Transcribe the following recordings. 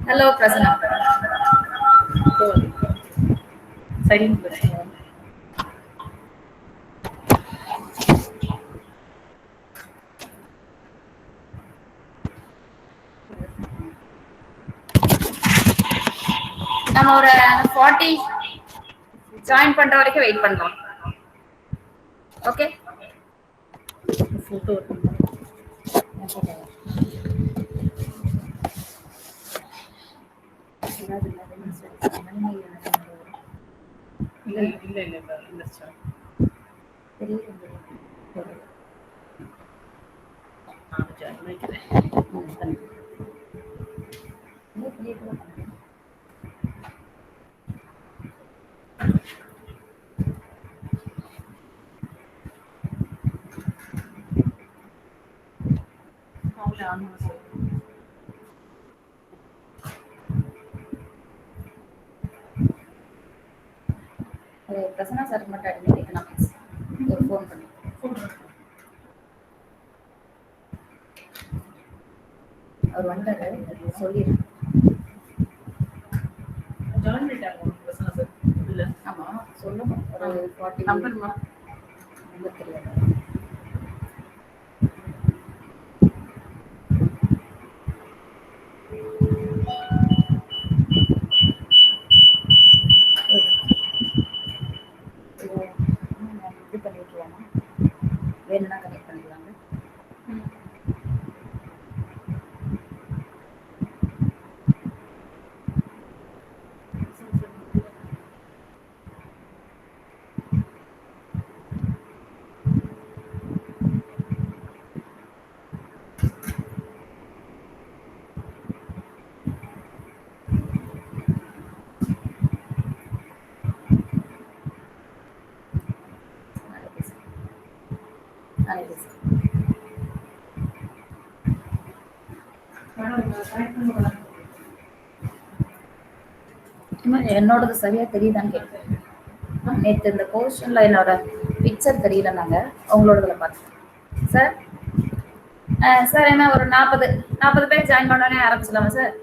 Hello Prasanna. சரிங்க. நம்ம ஒரு 40 ஜாயின் பண்ற வரைக்கும் வெயிட் பண்ணலாம். ஓகே. போட்டோ பிரசன்னா சார் மட்டும் அட்மிட் எக்கனாமிக்ஸ் ஒரு ஃபோன் பண்ணி அவர் வந்துட்டாரு சொல்லிடுறேன். ஜாயின் பண்ணிட்டாங்க பிரசன்னா சார். இல்லை ஆமாம் சொல்லணும். ஒரு 40 நம்பர் தெரியாது. இது பண்ணிட்டுருவாங்க. வேணும்னா கனெக்ட் பண்ணிக்கலாங்க. என்னோடது சரியா தெரியுதான்னு கேட்குறேன். நேற்று இந்த போர்ஷன்ல என்னோட பிக்சர் தெரியலனாங்க, உங்களோடதுல பார்த்தேன். சார் சார் என்ன ஒரு 40 பேர் ஜாயின் பண்ணோடனே ஆரம்பிச்சிடலாமா சார்?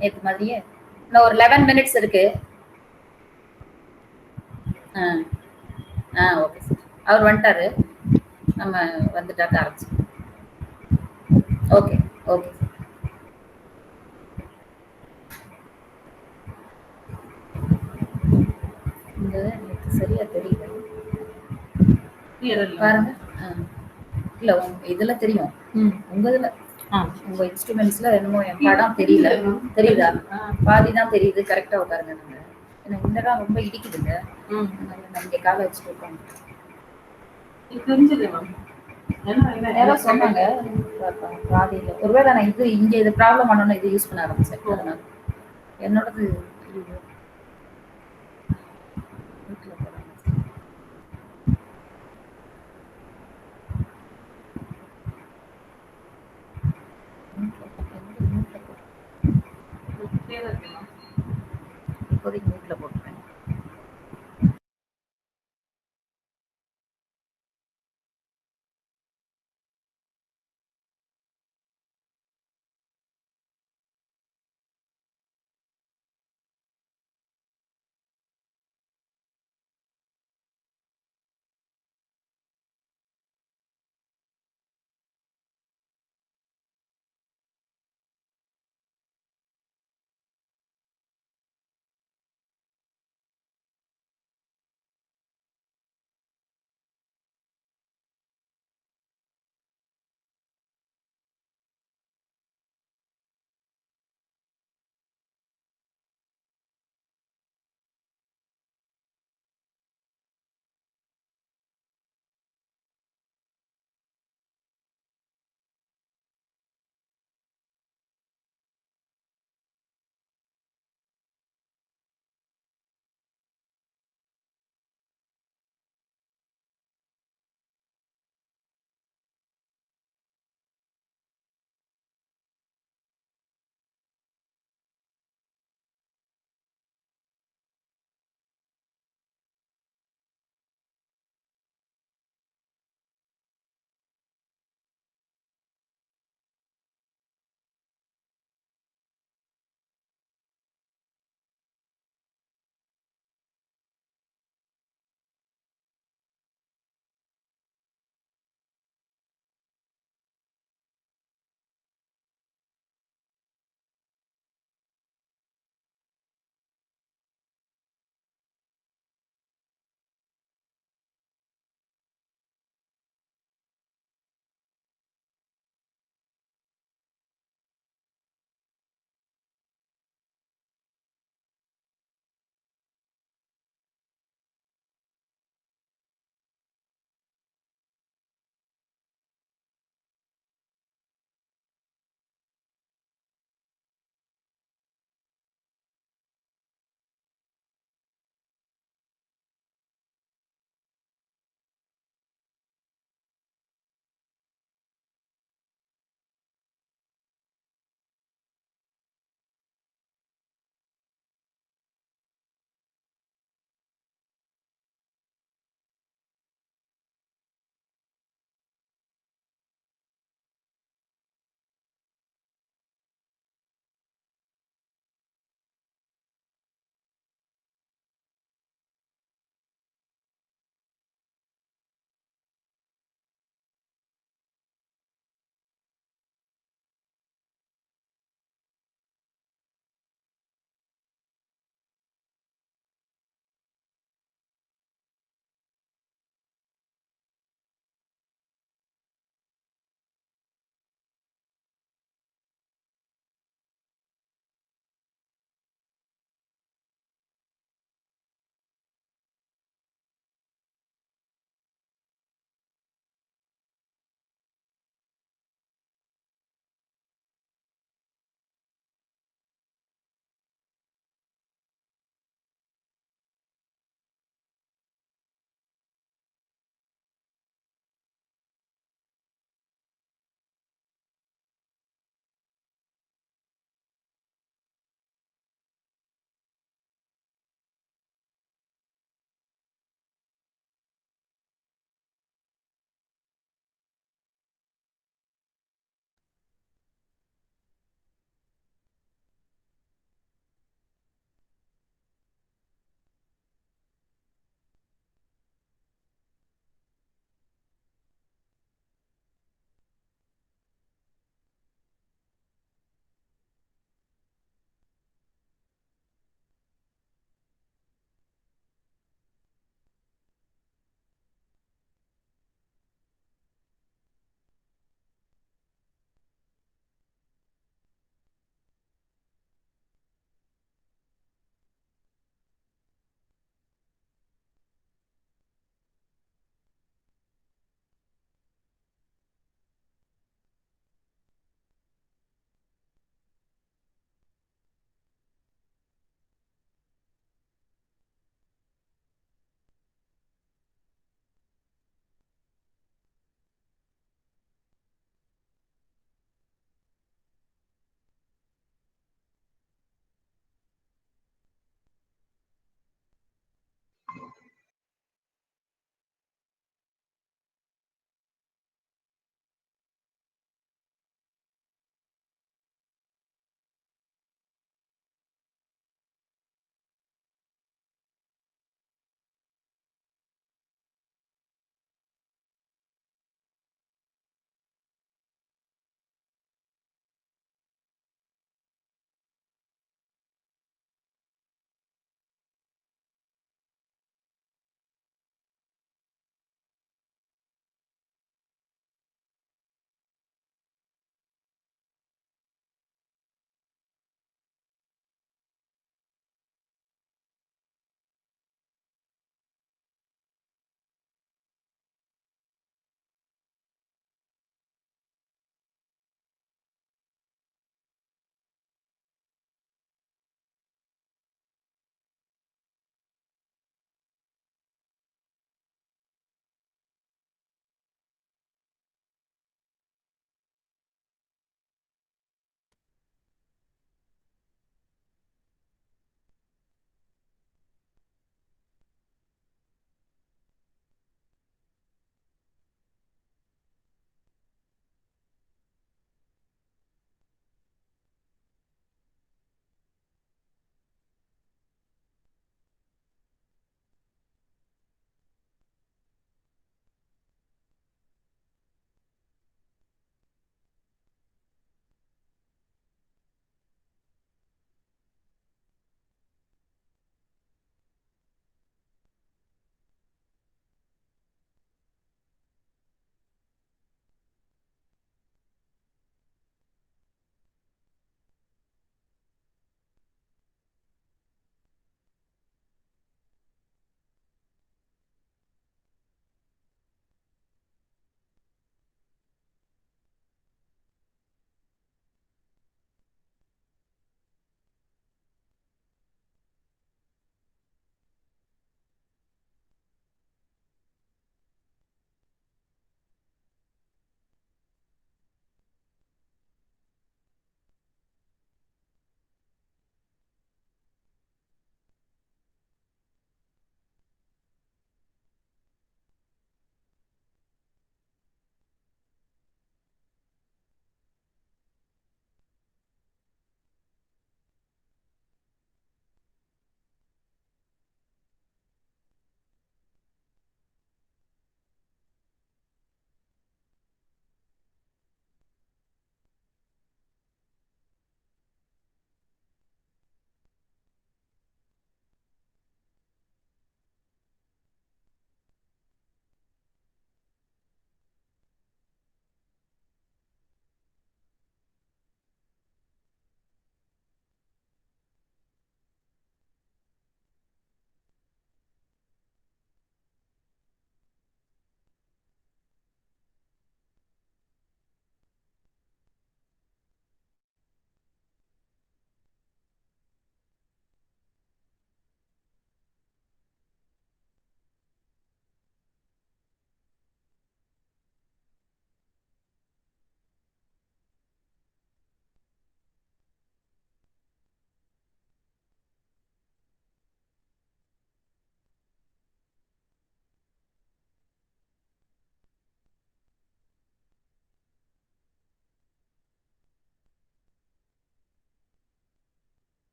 நேற்று மாதிரியே இன்னும் ஒரு 11 மினிட்ஸ் இருக்கு. Okay sir. அவர் வந்துட்டாரு, நம்ம வந்துட்டாக்க ஆரம்பிச்சு. Okay okay sir. இந்த எனக்கு சரியா தெரியல பாருங்க. இல்ல இதுல தெரியும், உங்க இதுல உங்க இன்ஸ்ட்ருமெண்ட்ஸ்ல என்னமோ என் படம் தெரியல. தெரியுதா? பாதி தான் தெரியுது. கரெக்டா உட்காருங்க. நாங்க எனக்கு இந்ததான் ரொம்ப இடிக்குதுங்க. நம்ம இங்க காலை வச்சுட்டு உட்காந்து தெரிஞ்சது யாரோ சொன்னாங்க பாதியில. ஒருவேளை நான் இது இங்க இது ப்ராப்ளம் ஆனோன்னு இது யூஸ் பண்ண ஆரம்பிச்சேன். அதனால என்னோடது இப்போதைக்கு மியூட்ல போட்டுருக்கேன்.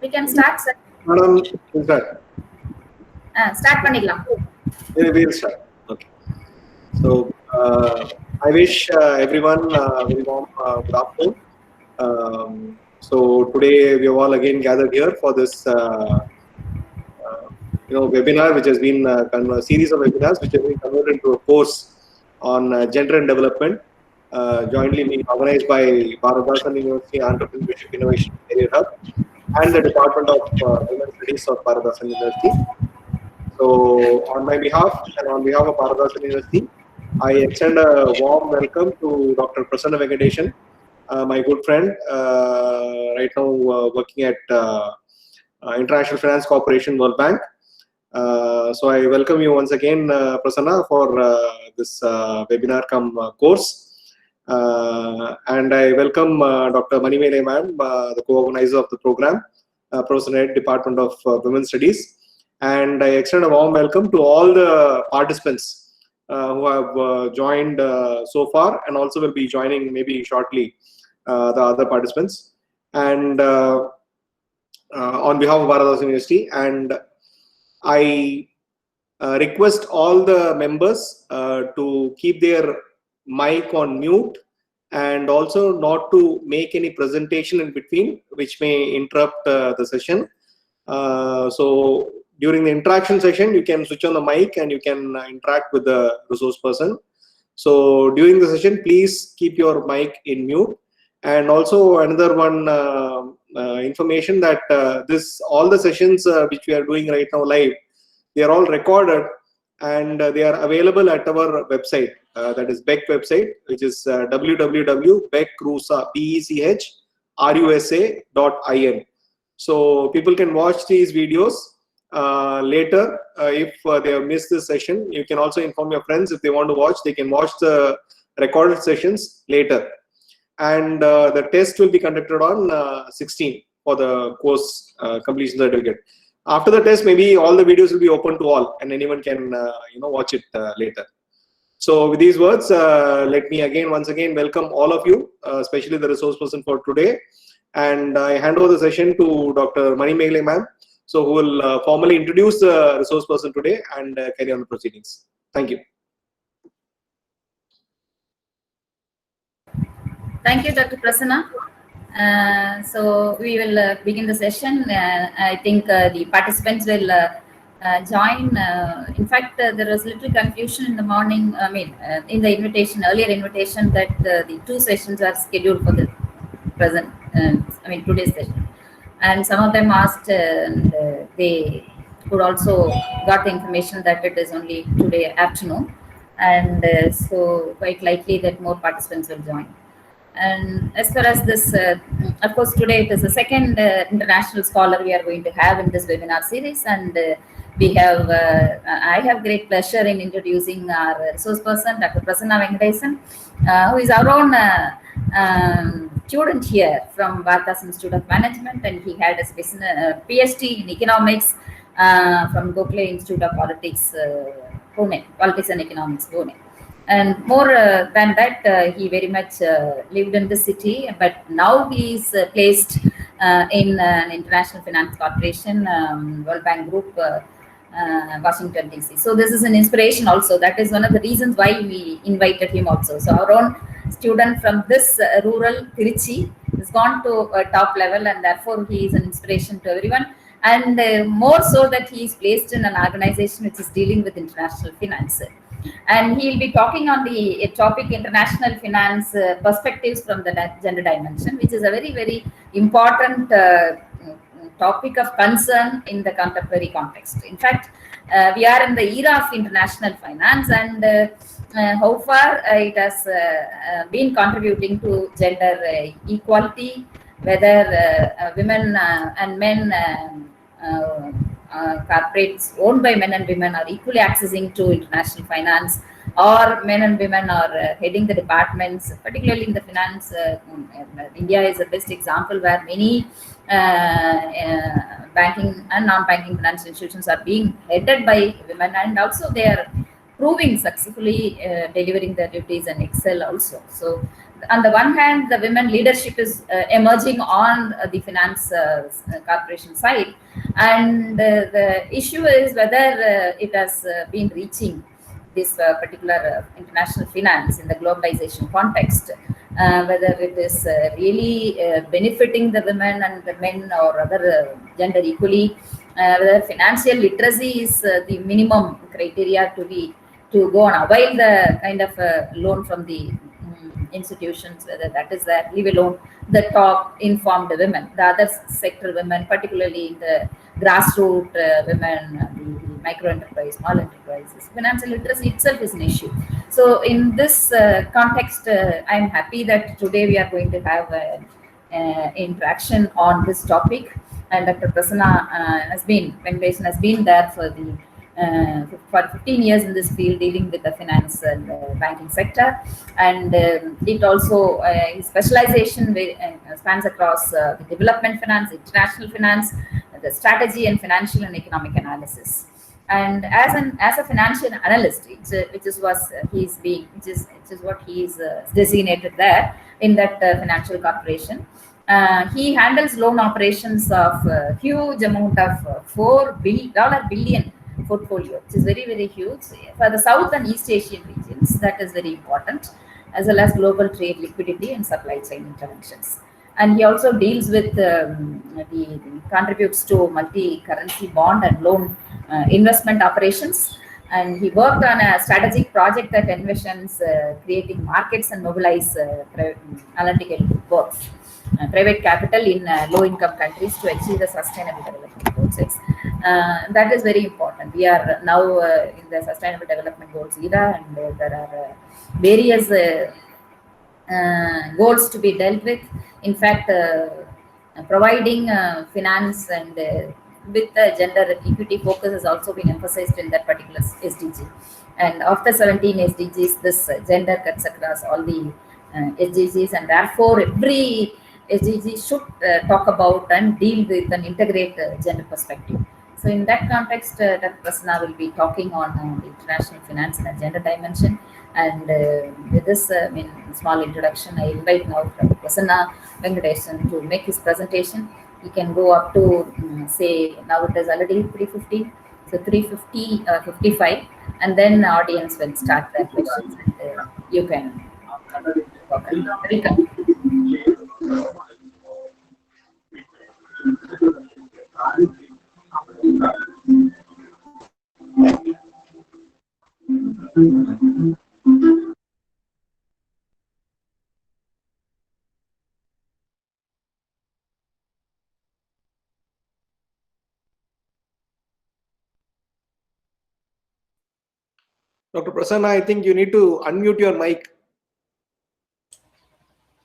We can start, sir. Madam, start. Start பண்ணிக்கலாம். We'll start. Okay. So I wish everyone very warm good afternoon. So today we are all again gathered here for this webinar, which has been a series of webinars which have been converted into a course on gender and development, jointly being organized by Bharathasan University Entrepreneurship Innovation Career Hub and the Department of Women's Studies of Bharathasan University. So on my behalf and on behalf of Bharathasan University, I extend a warm welcome to Dr. Prasanna Venkateshan, my good friend, right now working at International Finance Corporation, World Bank. So I welcome you once again, Prasanna, for this webinar course. And I welcome Dr. Manimele ma'am, the co-organizer of the program, Professor Head, Department of Women's Studies. And I extend a warm welcome to all the participants who have joined so far and also will be joining maybe shortly, the other participants. And on behalf of Bharathasan University, and I request all the members to keep their mic on mute and also not to make any presentation in between, which may interrupt the session. So during the interaction session, you can switch on the mic and you can interact with the resource person. So during the session, please keep your mic in mute. And also another one information that all the sessions which we are doing right now live, they are all recorded and they are available at our website, that is BEC website, which is www.becrusa.in. So people can watch these videos later if they have missed this session. You can also inform your friends if they want to watch. They can watch the recorded sessions later. And the test will be conducted on 16 for the course completion certificate. After the test, maybe all the videos will be open to all, and anyone can watch it later. So with these words, let me once again welcome all of you, especially the resource person for today. And I hand over the session to Dr. Manimele ma'am So who will formally introduce the resource person today and carry on the proceedings. Thank you. Thank you, Dr. Prasanna. So we will begin the session. I think the participants will join. In fact, there was little confusion in the morning. I mean, in the invitation, earlier invitation, that the 2 sessions are scheduled for the present. Today's session, and some of them asked, and they could also got the information that it is only today afternoon, and so quite likely that more participants will join. And as far as this, of course, today it is the second international scholar we are going to have in this webinar series, and I have great pleasure in introducing our resource person, Dr. Prasanna Venkatesan, who is our own student here from Vartas Institute of Management, and he had a PhD in economics from Gokhale Institute of Politics, Pune, Politics and Economics, Pune. And more than that, he very much lived in the city, but now he is placed in an international finance corporation, World Bank Group, Washington, D.C. So this is an inspiration also. That is one of the reasons why we invited him also. So our own student from this rural Tiruchi has gone to a top level, and therefore he is an inspiration to everyone. And more so that he is placed in an organization which is dealing with international finance. And he will be talking on the topic international finance perspectives from the gender dimension, which is a very, very important topic of concern in the contemporary context. In fact, we are in the era of international finance, and how far it has been contributing to gender equality, whether women and men corporates owned by men and women are equally accessing to international finance, or men and women are heading the departments, particularly in the finance. India is the best example where many banking and non-banking financial institutions are being headed by women, and also they are proving successfully delivering their duties and excel also. So on the one hand, the women leadership is emerging on the finance corporation side, and the issue is whether it has been reaching this particular international finance in the globalization context, whether it is really benefiting the women and the men or other gender equally, whether financial literacy is the minimum criteria to go and avail the kind of loan from the institutions, whether that is there, leave alone the top informed women, the other sector women, particularly in the grassroots women, the micro enterprise, small enterprises. Financial literacy itself is an issue. So in this context, I'm happy that today we are going to have interaction on this topic, and Dr. Prasanna Venkatesan has been there for 15 years in this field, dealing with the finance and banking sector, and it also his specialization spans across the development finance, international finance, the strategy and financial and economic analysis. And as a financial analyst, which is what he is designated there in that financial corporation. He handles loan operations of huge amount of $4 billion portfolio, which is very, very huge for the South and East Asian regions. That is very important, as well as global trade, liquidity, and supply chain interventions. And he also deals with contributes to multi-currency bond and loan investment operations. And he worked on a strategic project that envisions creating markets and mobilize analytical works. Private capital in low-income countries to achieve the sustainable development goals. That is very important. We are now in the sustainable development goals era, and there are various goals to be dealt with. In fact, providing finance and with the gender equity focus has also been emphasized in that particular SDG. And after 17 SDGs, this gender cuts across all the SDGs, and therefore every SDG should talk about and deal with and integrate gender perspective. So in that context, Dr. Prasanna will be talking on the international finance and the gender dimension. And with this small introduction, I invite now Dr. Prasanna Venkatesan to make his presentation. You can go up to say now it is already 3:50, so 3:50, 55, and then audience will start their questions, and you can welcome. Dr. Prasanna, I think you need to unmute your mic.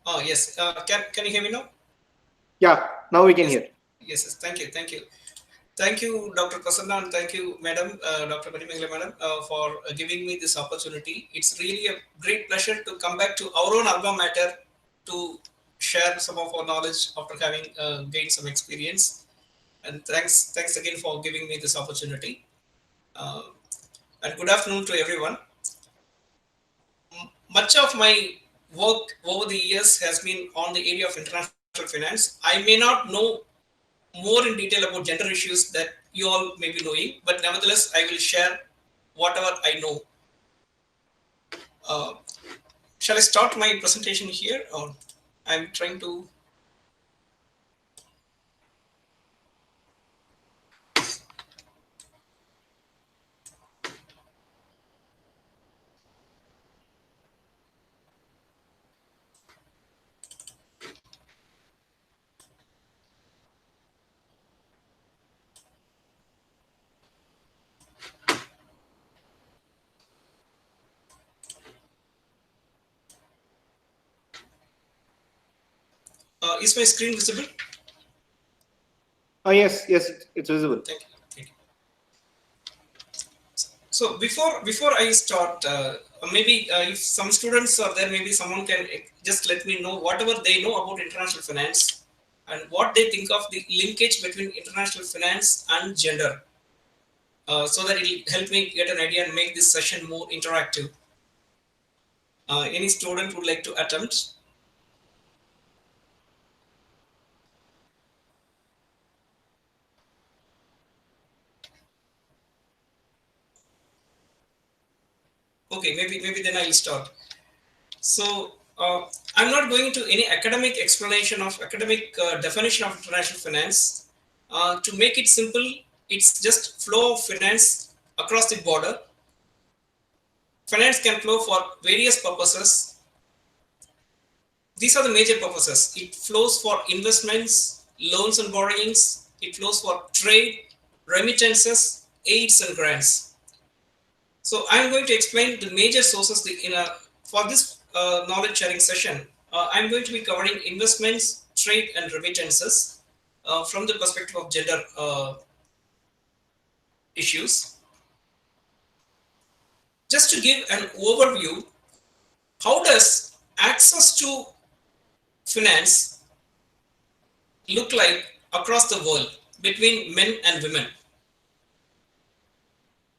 Oh, yes. Can you hear me now? Yeah, now we can hear. Yes. Thank you. Thank you, Dr. Prasanna, and thank you, Madam, Dr. Manimeghale, Madam, for giving me this opportunity. It's really a great pleasure to come back to our own alma mater to share some of our knowledge after having gained some experience. And thanks again for giving me this opportunity. And good afternoon to everyone. Much of my work over the years has been on the area of international finance. I may not know more in detail about gender issues that you all may be knowing, but nevertheless, I will share whatever I know. Uh, shall I start my presentation here, or I'm trying to? Is my screen visible? Oh, yes, it's visible. Thank you. So before I start, maybe if some students are there, maybe someone can just let me know whatever they know about international finance and what they think of the linkage between international finance and gender, so that it will help me get an idea and make this session more interactive. Any student would like to attempt? Okay, maybe then I'll start. So I'm not going into any academic explanation of academic definition of international finance. To make it simple, it's just flow of finance across the border. Finance can flow for various purposes. These are the major purposes. It flows for investments, loans and borrowings. It flows for trade, remittances, aids and grants. So I'm going to explain the major sources for this knowledge sharing session. I'm going to be covering investments, trade, and remittances from the perspective of gender issues. Just to give an overview, how does access to finance look like across the world between men and women?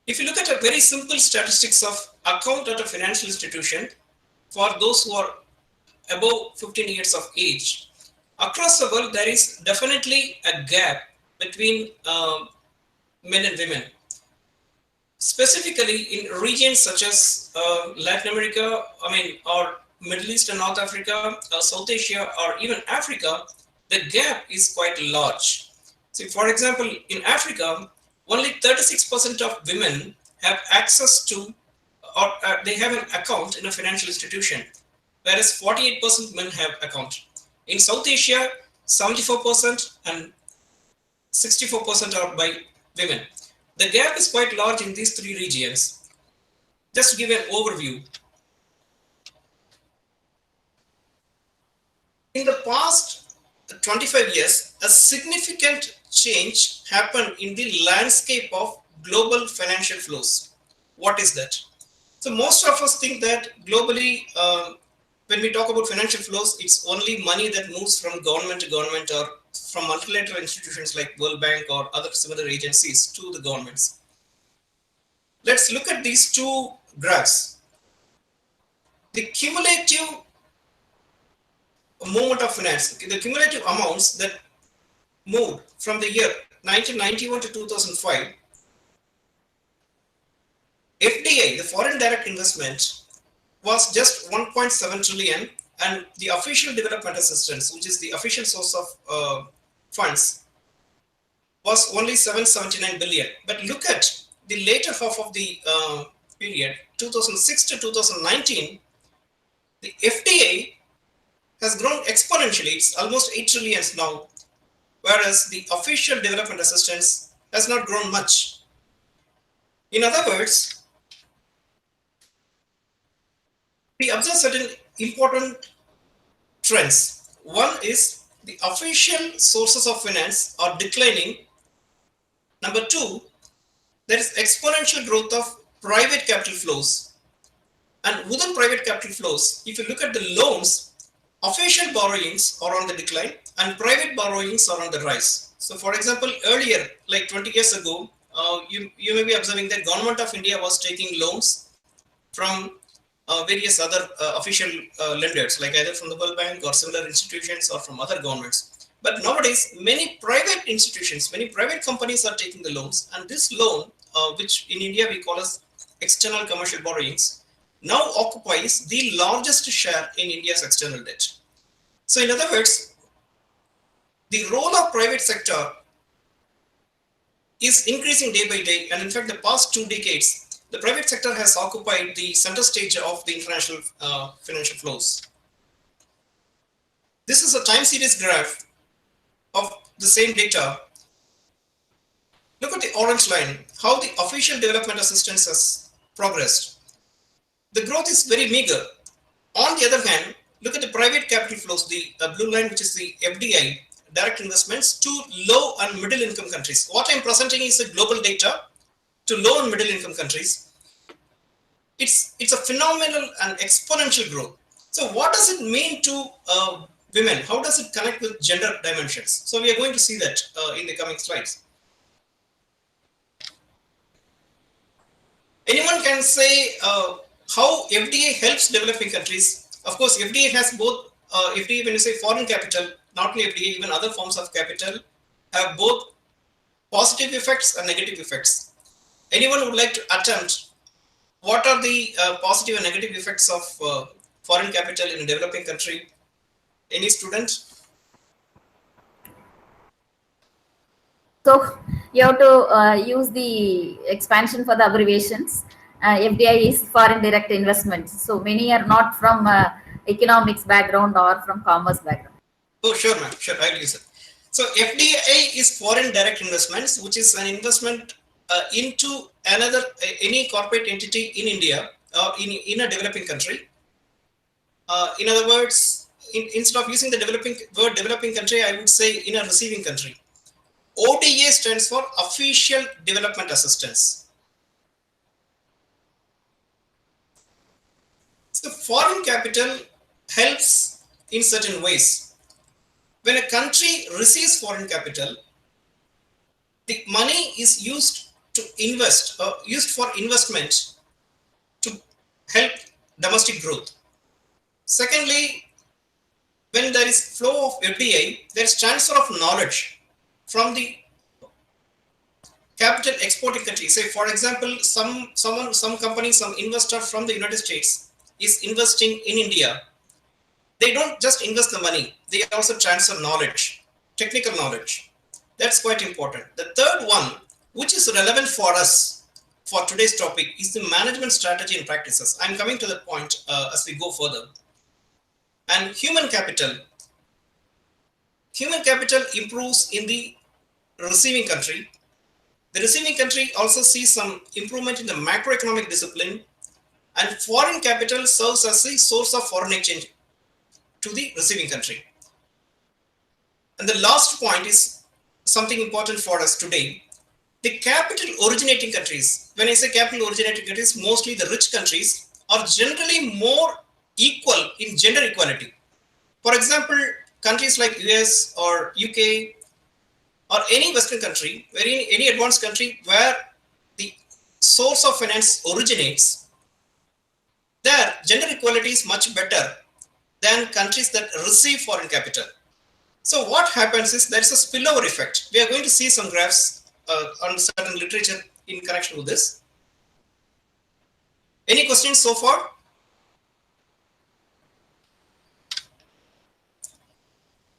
If you look at a very simple statistics of account at a financial institution, for those who are above 15 years of age, across the world there is definitely a gap between men and women. Specifically in regions such as Latin America, or Middle East and North Africa, South Asia, or even Africa, the gap is quite large. So, for example, in Africa, only 36% of women have access to, or they have an account in a financial institution, whereas 48% men have account. In South Asia, 74% and 64% are by women. The gap is quite large in these three regions. Just to give an overview. In the past 25 years, a significant change happened in the landscape of global financial flows. What is that? So most of us think that globally, when we talk about financial flows, it's only money that moves from government to government or from multilateral institutions like World Bank or other similar agencies to the governments. Let's look at these two graphs. The cumulative movement of finance, the cumulative amounts that moved from the year 1991 to 2005, FDI, the foreign direct investment, was just 1.7 trillion, and the official development assistance, which is the official source of funds, was only 779 billion. But look at the later half of the period, 2006 to 2019, the FDI has grown exponentially. It's almost 8 trillion now, whereas the official development assistance has not grown much. In other words, we observe certain important trends. One is the official sources of finance are declining. Number two, there is exponential growth of private capital flows. And within private capital flows, if you look at the loans, official borrowings are on the decline and private borrowings are on the rise. So for example, earlier, like 20 years ago, you may be observing that government of India was taking loans from various other official lenders, like either from the World Bank or similar institutions or from other governments. But nowadays, many private institutions, many private companies are taking the loans, and this loan, which in India we call as external commercial borrowings, now occupies the largest share in India's external debt. So in other words, the role of private sector is increasing day by day, and in fact the past 2 decades, the private sector has occupied the center stage of the international financial flows. This is a time series graph of the same data. Look at the orange line, how the official development assistance has progressed. The growth is very meager. On the other hand, look at the private capital flows, the blue line, which is the FDI, direct investments to low and middle income countries. What I'm presenting is a global data to low and middle income countries. It's a phenomenal and exponential growth. So what does it mean to women? How does it connect with gender dimensions? So we are going to see that in the coming slides. Anyone can say how FDI helps developing countries. Of course, FDI has both, FDI, when you say foreign capital, not only FDI, even other forms of capital have both positive effects and negative effects. Anyone would like to attempt what are the positive and negative effects of foreign capital in a developing country? Any student? So you have to use the expansion for the abbreviations. FDI is foreign direct investment. So many are not from economics background or from commerce background. Oh, sure, ma'am. Sure, I'll use it. So FDI is foreign direct investments, which is an investment into any corporate entity in India or in a developing country. In other words, instead of using the word developing country, I would say in a receiving country. ODA stands for Official Development Assistance. So foreign capital helps in certain ways. When a country receives foreign capital, the money is used to invest, used for investment to help domestic growth. Secondly, when there is flow of FDI, there is transfer of knowledge from the capital exporting country. Say, for example, some company, some investor from the United States is investing in India. They don't just invest the money, they also transfer knowledge, technical knowledge. That's quite important. The third one, which is relevant for us for today's topic, is the management strategy and practices. I'm coming to that point as we go further. And human capital. Human capital improves in the receiving country. The receiving country also sees some improvement in the macroeconomic discipline, and foreign capital serves as a source of foreign exchange to the receiving country. And the last point is something important for us today. The capital originating countries, when I say capital originating countries, mostly the rich countries, are generally more equal in gender equality. For example, countries like US or UK or any Western country, any advanced country where the source of finance originates, there gender equality is much better than countries that receive foreign capital. So what happens is there is a spillover effect. We are going to see some graphs on certain literature in connection with this. Any questions so far?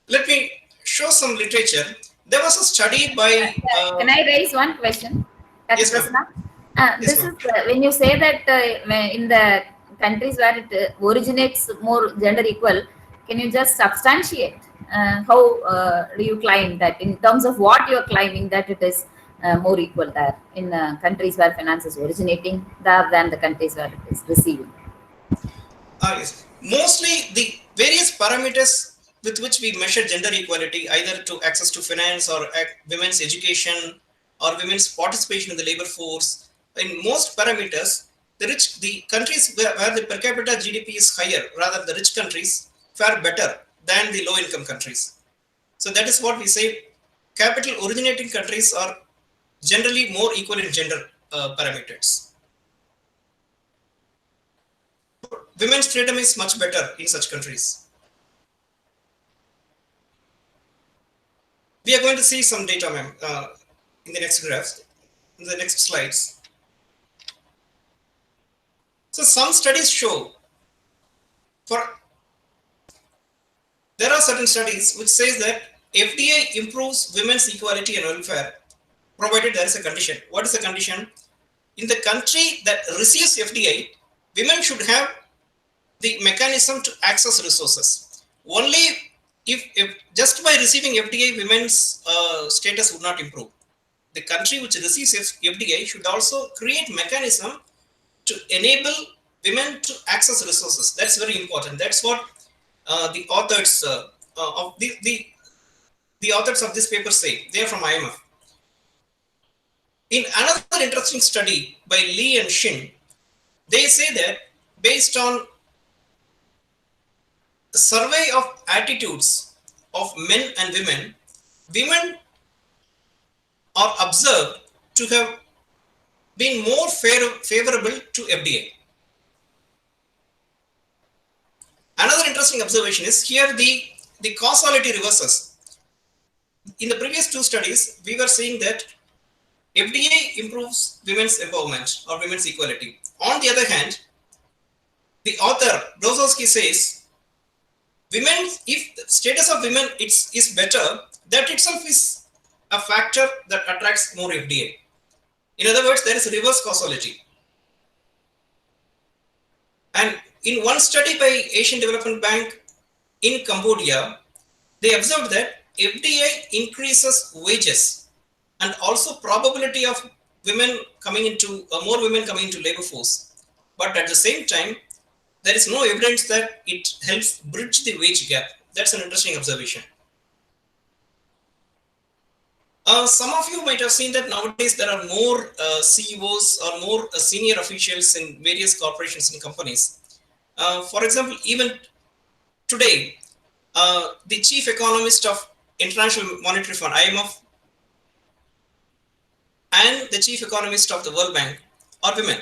Let me show some literature. There was a study by... Can I raise one question, Dr. Yes, ma'am. Prasanna? Yes, This ma'am. is when you say that in the countries where it originates more gender equal, can you just substantiate how do you claim that in terms of what you are claiming that it is more equal there in countries where finance is originating rather than the countries where it is receiving? Yes. Mostly the various parameters with which we measure gender equality, either to access to finance or women's education or women's participation in the labor force. In most parameters, the countries where the per capita GDP is higher, rather the rich countries, fare better than the low income countries. So that is what we say. Capital originating countries are generally more equal in gender parameters. Women's freedom is much better in such countries. We are going to see some data, ma'am, in the next graphs, in the next slides. So some studies show there are certain studies which says that FDI improves women's equality and welfare, provided there is a condition. What is the condition? In the country that receives FDI, women should have the mechanism to access resources. Only if just by receiving FDI, women's status would not improve. The country which receives FDI should also create mechanism to enable women to access resources. That's very important. That's what the authors of the authors of this paper say. They are from IMF. In another interesting study by Lee and Shin, they say that based on the survey of attitudes of men and women are observed to have been more favorable to FDI. Another interesting observation is here the causality reverses. In the previous two studies, we were seeing that FDI improves women's empowerment or women's equality. On the other hand, the author Brozowski says women, if the status of women is better, that itself is a factor that attracts more FDI. In other words, there is reverse causality. And in one study by Asian Development Bank in Cambodia, they observed that FDI increases wages and also probability of women coming into more women coming into labor force. But at the same time, there is no evidence that it helps bridge the wage gap. That's an interesting observation. Some of you might have seen that nowadays there are more CEOs or more senior officials in various corporations and companies. For example, even today, the chief economist of International Monetary Fund, IMF, and the chief economist of the World Bank are women.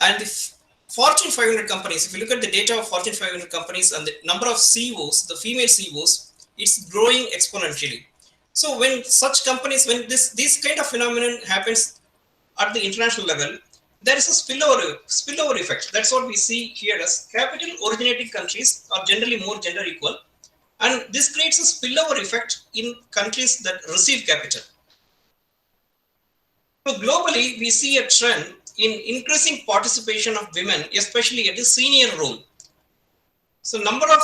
And the Fortune 500 companies, if you look at the data of Fortune 500 companies and the number of CEOs, the female CEOs, it's growing exponentially. So when such companies, when this kind of phenomenon happens at the international level, there is a spillover effect. That's what we see here as capital originating countries are generally more gender equal. And this creates a spillover effect in countries that receive capital. So globally, we see a trend in increasing participation of women, especially at the senior role. So number of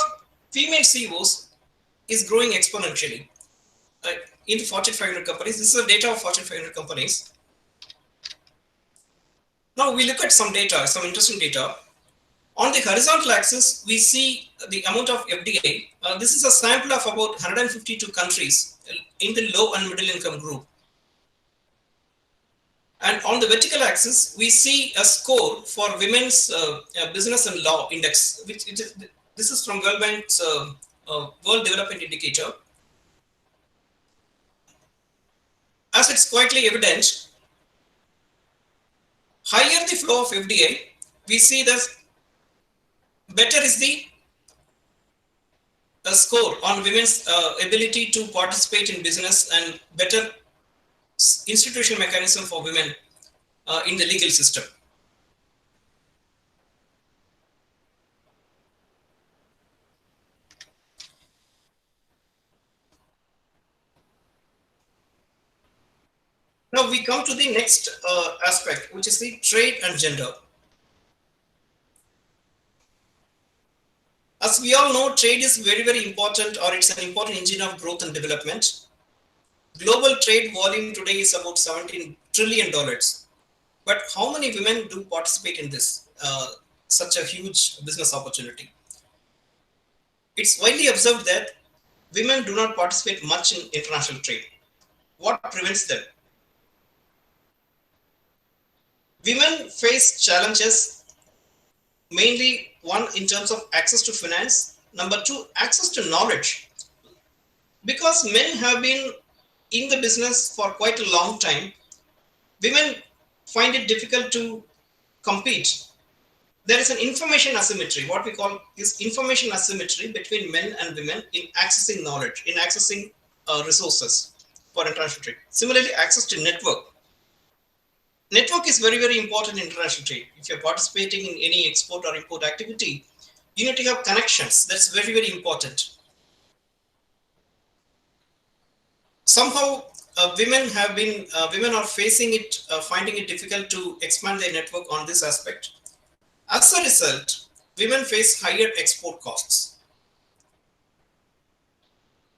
female CEOs is growing exponentially in the Fortune 500 companies. This is the data of Fortune 500 companies. Now we look at some data, some interesting data. On the horizontal axis, we see the amount of FDI. This is a sample of about 152 countries in the low and middle income group. And on the vertical axis, we see a score for women's business and law index, this is from World Bank's World Development Indicator. As it's quietly evident, higher the flow of FDI, we see that better is the a score on women's ability to participate in business and better institutional mechanism for women in the legal system. Now we come to the next aspect, which is the trade and gender. As we all know, trade is very, very important, or it's an important engine of growth and development. Global trade volume today is about $17 trillion. But how many women do participate in this? Such a huge business opportunity. It's widely observed that women do not participate much in international trade. What prevents them? Women face challenges, mainly one in terms of access to finance, number two, access to knowledge. Because men have been in the business for quite a long time, women find it difficult to compete. There is an information asymmetry. What we call is information asymmetry between men and women in accessing knowledge, in accessing resources for international trade. Similarly, access to network. Network is very, very important in international trade. If you're participating in any export or import activity, you need to have connections. That's very, very important. Somehow, women are facing it, finding it difficult to expand their network on this aspect. As a result, women face higher export costs.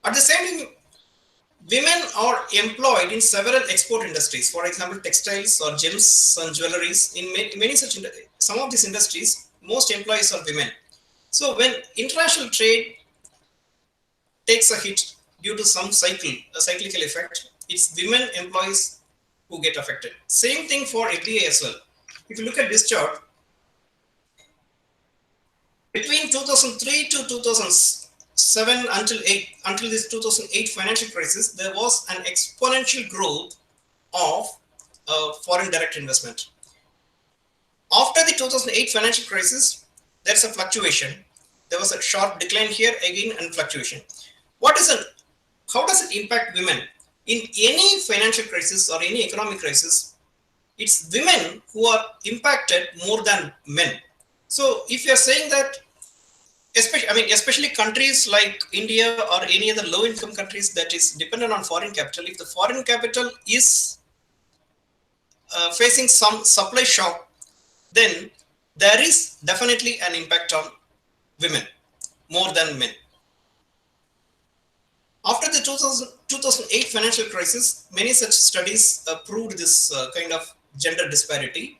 At the same time, women are employed in several export industries, for example, textiles or gems and jewelries. In many such some of these industries, most employees are women. So when international trade takes a hit due to some cyclical effect, it's women employees who get affected. Same thing for FDI as well. If you look at this chart, between 2003 to 2007 until this 2008 financial crisis, there was an exponential growth of foreign direct investment. After the 2008 financial crisis, there's a fluctuation. There was a sharp decline here again and fluctuation. How does it impact women? In any financial crisis or any economic crisis, it's women who are impacted more than men. So if you're saying that, especially countries like India or any other low-income countries that is dependent on foreign capital, if the foreign capital is facing some supply shock, then there is definitely an impact on women more than men. After the 2008 financial crisis, many such studies proved this kind of gender disparity.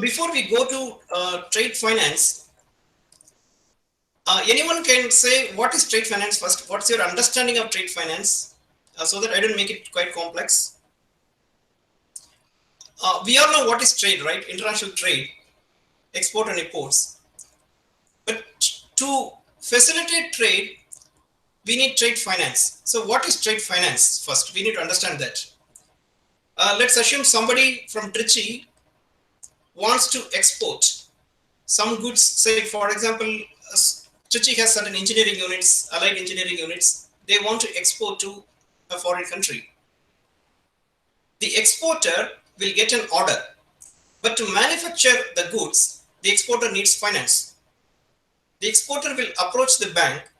Before we go to trade finance, anyone can say what is trade finance first? What's your understanding of trade finance? So that I don't make it quite complex. We all know what is trade, right? International trade, export and imports. But to facilitate trade, we need trade finance. So what is trade finance first? We need to understand that. Let's assume somebody from Trichy wants to export some goods. Say, for example, Trichy has certain engineering units, allied engineering units. They want to export to a foreign country. The exporter will get an order, but to manufacture the goods, the exporter needs finance. The exporter will approach the bank.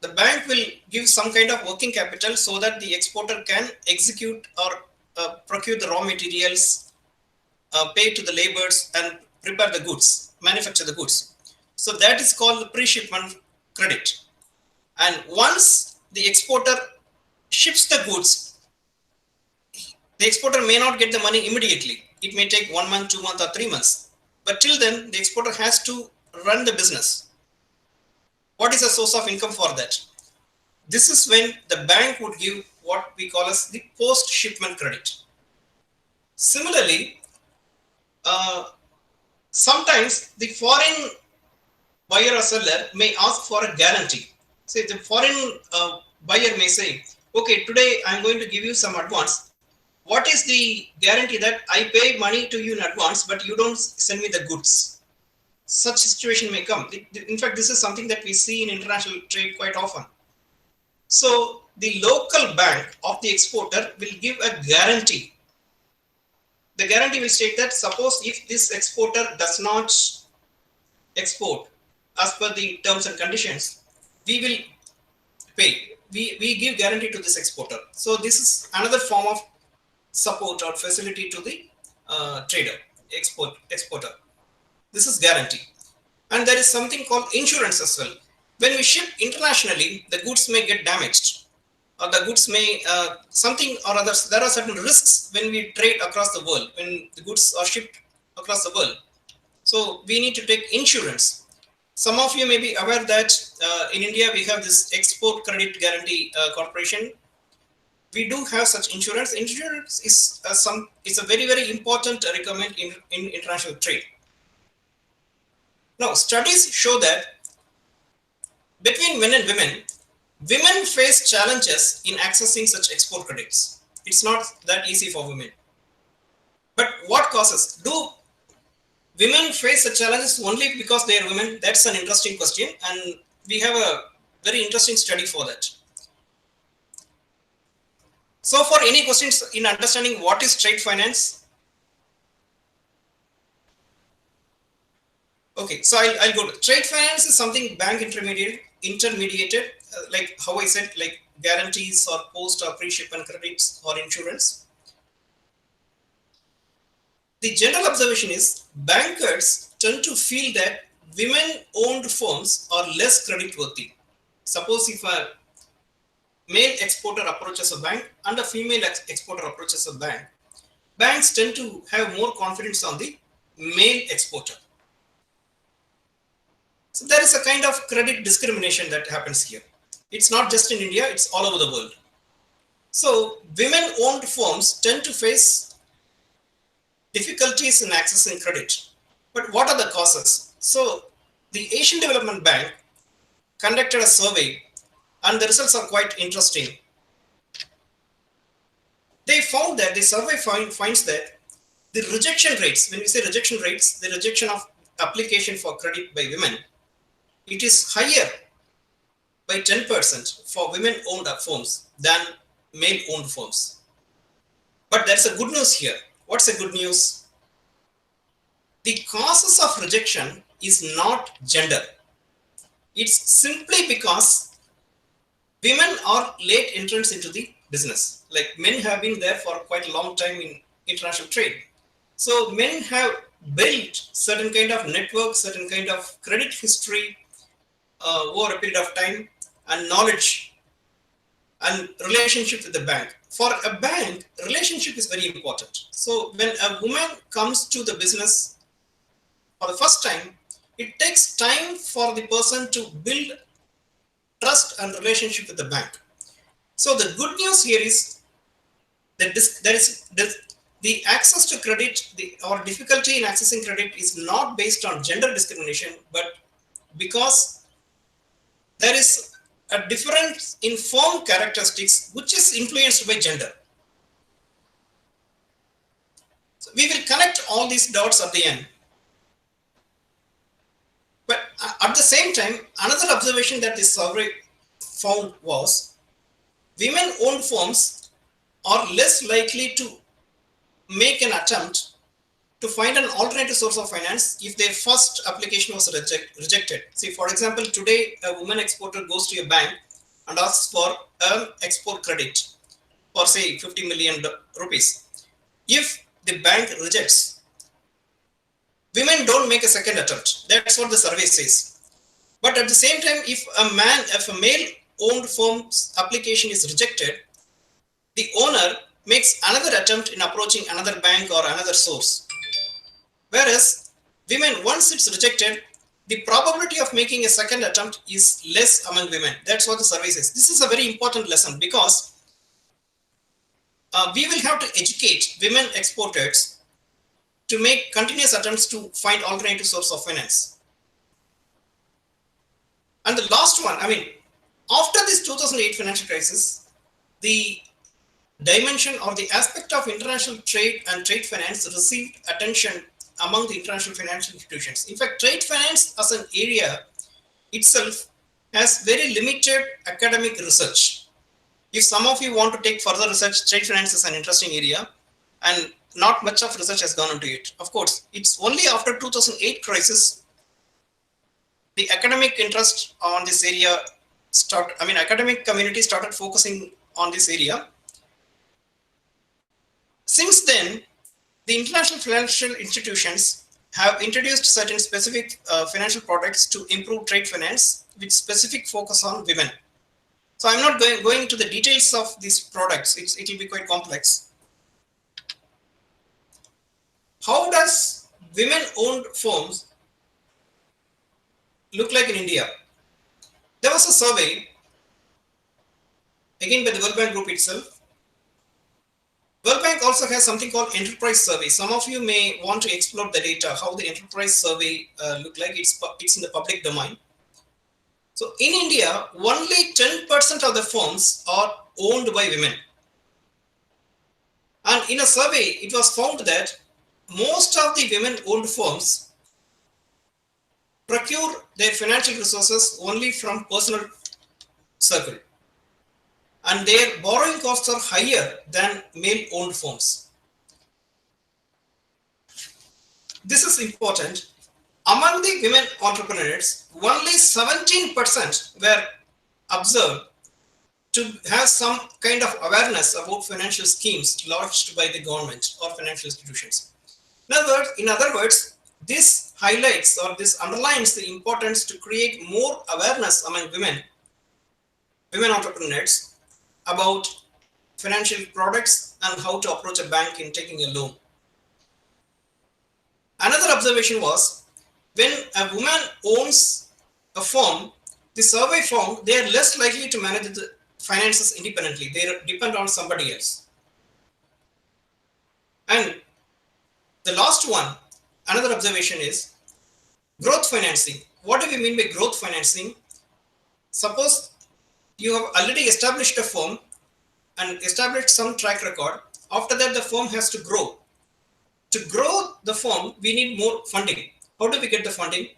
The bank will give some kind of working capital so that the exporter can execute or procure the raw materials, pay to the laborers and prepare the goods, manufacture the goods. So that is called the pre-shipment credit. And once the exporter ships the goods, the exporter may not get the money immediately. It may take 1 month, 2 months, or 3 months. But till then, the exporter has to run the business. What is the source of income for that? This is when the bank would give what we call as the post-shipment credit. Similarly, sometimes the foreign buyer or seller may ask for a guarantee. Say the foreign buyer may say, okay, today I'm going to give you some advance. what is the guarantee that I pay money to you in advance, but you don't send me the goods? Such situation may come. In fact, this is something that we see in international trade quite often. So the local bank of the exporter will give a guarantee. The guarantee will state that suppose if this exporter does not export as per the terms and conditions, we will pay. We give guarantee to this exporter. So this is another form of support or facility to the trader, exporter. This is guarantee. And there is something called insurance as well. When we ship internationally, the goods may get damaged, or the goods may something or others. There are certain risks when we trade across the world, when the goods are shipped across the world. So we need to take insurance. Some of you may be aware that in India we have this Export Credit Guarantee Corporation. We do have such insurance. Insurance is a very important requirement in international trade. Now, studies show that between men and women face challenges in accessing such export credits. It's not that easy for women. But what causes? Do women face the challenges only because they are women? That's an interesting question, and we have a very interesting study for that. So, for any questions in understanding what is trade finance? Okay, so I'll go to trade finance is something bank intermediated, like how I said, like guarantees or post or pre-shipment credits or insurance. The general observation is bankers tend to feel that women-owned firms are less creditworthy. Suppose if a male exporter approaches a bank and a female exporter approaches a bank, banks tend to have more confidence on the male exporter. So there is a kind of credit discrimination that happens here. It's not just in India, it's all over the world. So women-owned firms tend to face difficulties in accessing credit. But what are the causes? So the Asian Development Bank conducted a survey and the results are quite interesting. They found that the survey finds that the rejection rates, when we say rejection rates, the rejection of application for credit by women, it is higher by 10% for women-owned firms than male-owned firms. But there's a good news here. What's the good news? The causes of rejection is not gender. It's simply because women are late entrants into the business. Like men have been there for quite a long time in international trade. So men have built certain kind of network, certain kind of credit history, over a period of time, and knowledge and relationship with the bank. For a bank, relationship is very important. So when a woman comes to the business for the first time, it takes time for the person to build trust and relationship with the bank. So the good news here is that the access to credit or difficulty in accessing credit is not based on gender discrimination, but because there is a difference in firm characteristics which is influenced by gender. So we will connect all these dots at the end. But at the same time, another observation that this survey found was women-owned firms are less likely to make an attempt to find an alternative source of finance if their first application was rejected. See, for example, today a woman exporter goes to a bank and asks for an export credit for say 50 million rupees. If the bank rejects, women don't make a second attempt. That's what the survey says. But at the if a male-owned firm's application is rejected, the owner makes another attempt in approaching another bank or another source. Whereas women, once it's rejected, the probability of making a second attempt is less among women. That's what the survey says. This is a very important lesson because we will have to educate women exporters to make continuous attempts to find alternative source of finance. And the last one, after this 2008 financial crisis, the dimension or the aspect of international trade and trade finance received attention among the international financial institutions. In fact, trade finance as an area itself has very limited academic research. If some of you want to take further research, trade finance is an interesting area and not much of research has gone into it. Of course, it's only after 2008 crisis, the academic interest on this area academic community started focusing on this area. Since then, the international financial institutions have introduced certain specific financial products to improve trade finance with specific focus on women. So I'm not going into the details of these products. It will be quite complex. How does women-owned firms look like in India? There was a survey, again by the World Bank Group itself. World Bank also has something called enterprise survey. Some of you may want to explore the data, how the enterprise survey look like. It's in the public domain. So in India, only 10% of the firms are owned by women. And in a survey, it was found that most of the women-owned firms procure their financial resources only from personal circle. And their borrowing costs are higher than male-owned firms. This is important. Among the women entrepreneurs, only 17% were observed to have some kind of awareness about financial schemes launched by the government or financial institutions. In other words, this highlights or this underlines the importance to create more awareness among women entrepreneurs about financial products and how to approach a bank in taking a loan. Another observation was, when a woman owns a firm, the survey found they are less likely to manage the finances independently. They depend on somebody else. And the last one, another observation is growth financing. What do we mean by growth financing? Suppose you have already established a firm and established some track record. After that, the firm has to grow. To grow the firm, we need more funding. How do we get the funding?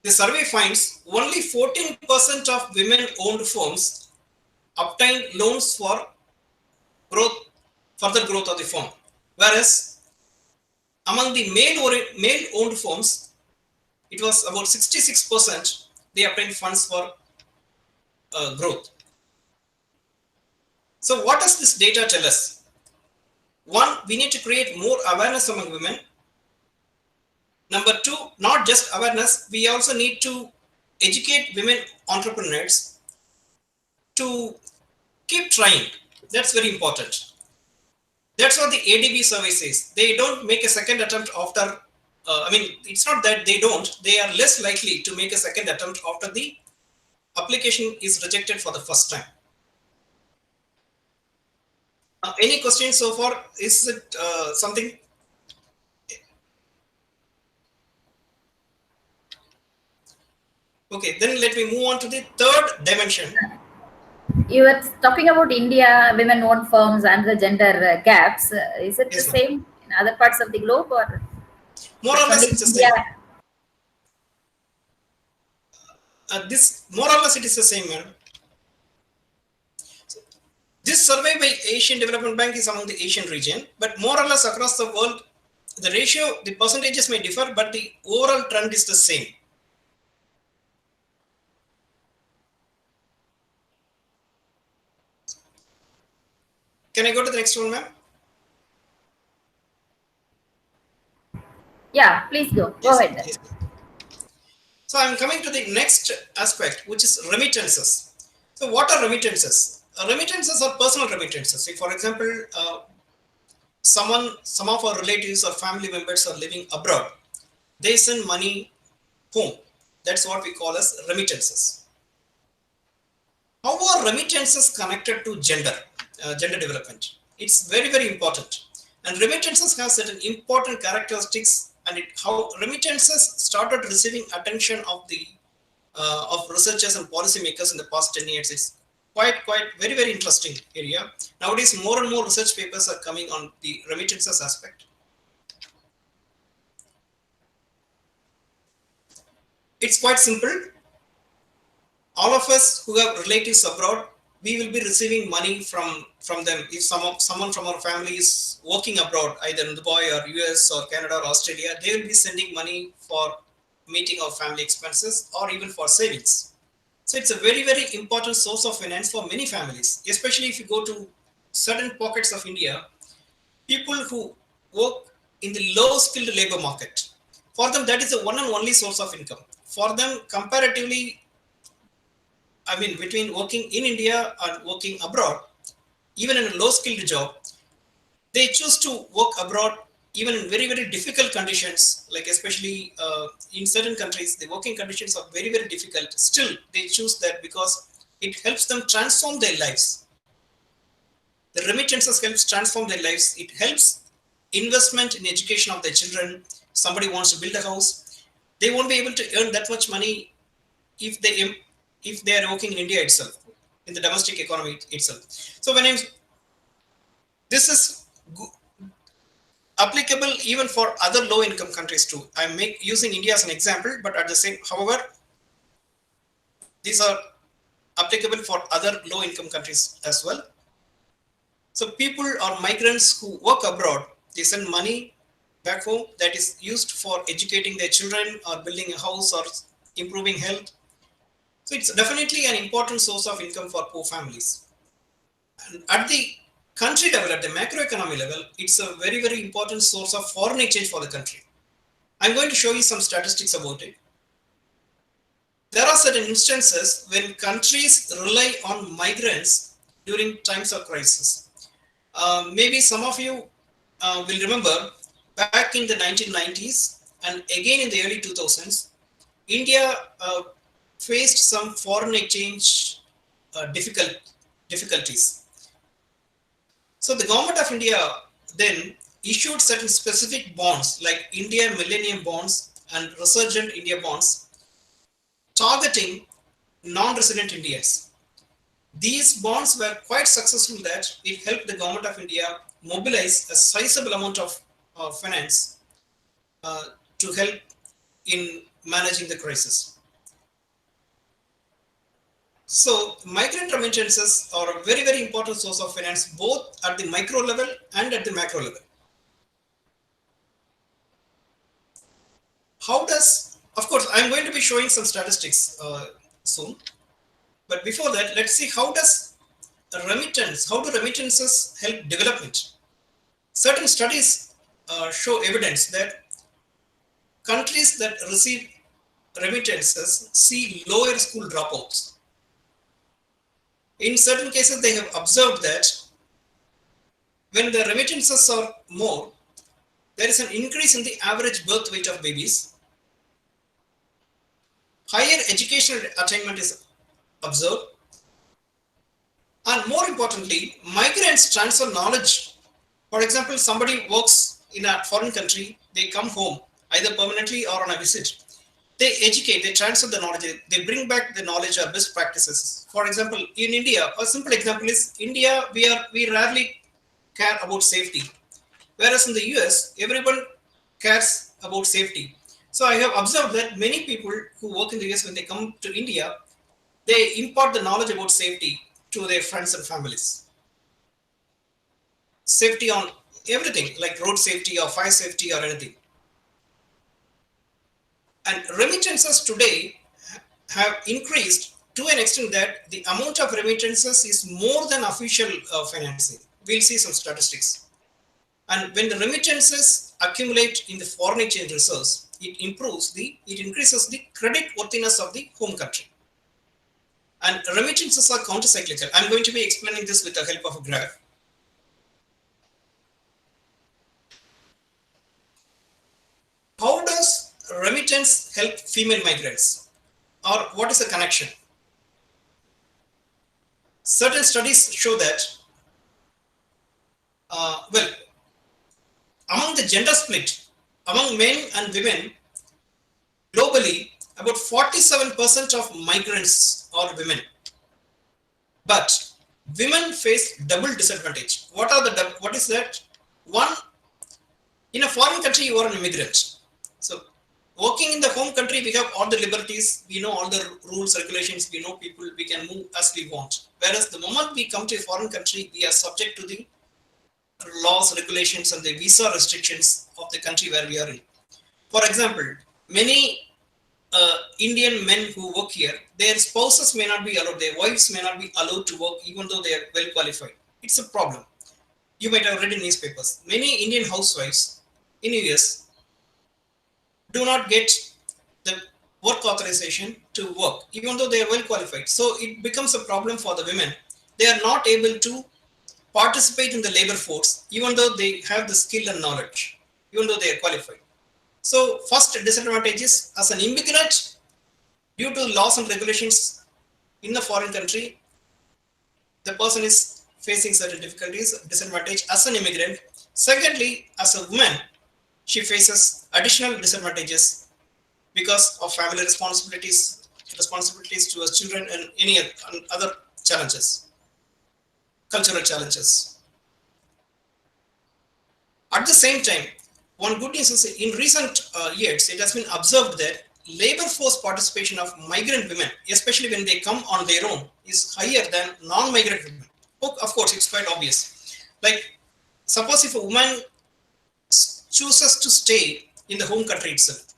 The survey finds only 14% of women-owned firms obtain loans for further growth of the firm. Whereas among the male-owned firms, it was about 66% they obtained funds for growth. So what does this data tell us? One, we need to create more awareness among women. Number two, not just awareness, we also need to educate women entrepreneurs to keep trying. That's very important. That's what the ADB survey says. They don't make a second attempt after, it's not that they don't, they are less likely to make a second attempt after the application is rejected for the first time. Any questions so far? Is it something? Okay, then let me move on to the third dimension. You were talking about India, women-owned firms and the gender gaps. Is it the same in other parts of the globe, or more or less it's the same? More or less it is the same, madam. This survey by Asian Development Bank is among the Asian region, but more or less across the world, the ratio, the percentages may differ, but the overall trend is the same. Can I go to the next one, ma'am? Yeah, please go. Go ahead. Yes. So I'm coming to the next aspect, which is remittances. So what are remittances? Remittances are personal remittances. If, for example, some of our relatives or family members are living abroad, they send money home. That's what we call as remittances. How are remittances connected to gender development? It's very, very important. And remittances have certain important characteristics, and how remittances started receiving attention of the of researchers and policymakers in the past 10 years. very, very interesting area. Nowadays, more and more research papers are coming on the remittances aspect. It's quite simple. All of us who have relatives abroad, we will be receiving money from them. If someone from our family is working abroad, either in Dubai or US or Canada or Australia, they will be sending money for meeting our family expenses or even for savings. So it's a very, very important source of finance for many families, especially if you go to certain pockets of India, people who work in the low skilled labor market. For them, that is the one and only source of income. For them, comparatively, I mean, between working in India and working abroad, even in a low skilled job, they choose to work abroad even in very, very difficult conditions, like especially in certain countries, the working conditions are very, very difficult. Still, they choose that because it helps them transform their lives. The remittances helps transform their lives. It helps investment in education of their children. Somebody wants to build a house, they won't be able to earn that much money if they are working in India itself, in the domestic economy itself. So when this is applicable even for other low income countries too. I'm using India as an example, but at the same, however, these are applicable for other low income countries as well. So people or migrants who work abroad, they send money back home that is used for educating their children or building a house or improving health. So it's definitely an important source of income for poor families. And at the country level, at the macroeconomy level, it's a very, very important source of foreign exchange for the country. I'm going to show you some statistics about it. There are certain instances when countries rely on migrants during times of crisis. Maybe some of you will remember back in the 1990s and again in the early 2000s, India faced some foreign exchange difficulties. So the government of India then issued certain specific bonds like India Millennium Bonds and Resurgent India Bonds targeting non-resident Indians. These bonds were quite successful that it helped the government of India mobilize a sizable amount of finance to help in managing the crisis. So migrant remittances are a very, very important source of finance, both at the micro level and at the macro level. How does, of course, I'm going to be showing some statistics soon. But before that, let's see how do remittances help development? Certain studies show evidence that countries that receive remittances see lower school dropouts. In certain cases, they have observed that when the remittances are more, there is an increase in the average birth weight of babies. Higher educational attainment is observed. And more importantly, migrants transfer knowledge. For example, somebody works in a foreign country, they come home either permanently or on a visit. They educate, they transfer the knowledge, they bring back the knowledge or best practices. For example, in India, a simple example is India, we rarely care about safety. Whereas in the US, everyone cares about safety. So I have observed that many people who work in the US, when they come to India, they impart the knowledge about safety to their friends and families. Safety on everything, like road safety or fire safety or anything. And remittances today have increased to an extent that the amount of remittances is more than official financing. We'll see some statistics. And when the remittances accumulate in the foreign exchange reserves, it increases the credit worthiness of the home country. And remittances are countercyclical. I'm going to be explaining this with the help of a graph. How does remittance help female migrants? Or what is the connection? Certain studies show that, among the gender split, among men and women, globally, about 47% of migrants are women. But women face double disadvantage. What is that? One, in a foreign country, you are an immigrant. So working in the home country, we have all the liberties, we know all the rules, regulations, we know people, we can move as we want. Whereas the moment we come to a foreign country, we are subject to the laws, regulations, and the visa restrictions of the country where we are in. For example, many Indian men who work here, their spouses may not be allowed, their wives may not be allowed to work even though they are well qualified. It's a problem. You might have read in newspapers. Many Indian housewives in US do not get the work authorization to work, even though they are well qualified. So it becomes a problem for the women. They are not able to participate in the labor force, even though they have the skill and knowledge, even though they are qualified. So first disadvantage is, as an immigrant, due to laws and regulations in the foreign country, the person is facing certain difficulties, disadvantage as an immigrant. Secondly, as a woman, she faces additional disadvantages because of family responsibilities to her children, and any other challenges, cultural challenges. At the same time, one good news is in recent years, it has been observed that labor force participation of migrant women, especially when they come on their own, is higher than non-migrant women. Of course, it's quite obvious. Like, suppose if a woman chooses to stay in the home country itself,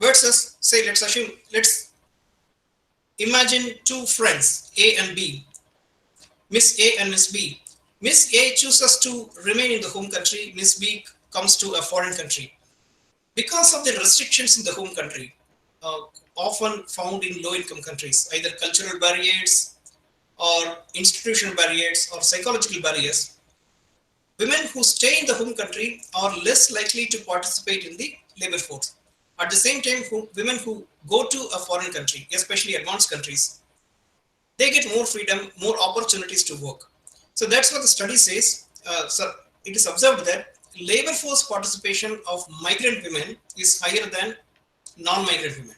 versus, say, let's imagine two friends, A and B, Miss A and Miss B. Miss A chooses to remain in the home country, Miss B comes to a foreign country. Because of the restrictions in the home country, often found in low-income countries, either cultural barriers or institutional barriers or psychological barriers, women who stay in the home country are less likely to participate in the labor force. At the same time, women who go to a foreign country, especially advanced countries, they get more freedom, more opportunities to work. So that's what the study says. So it is observed that labor force participation of migrant women is higher than non-migrant women.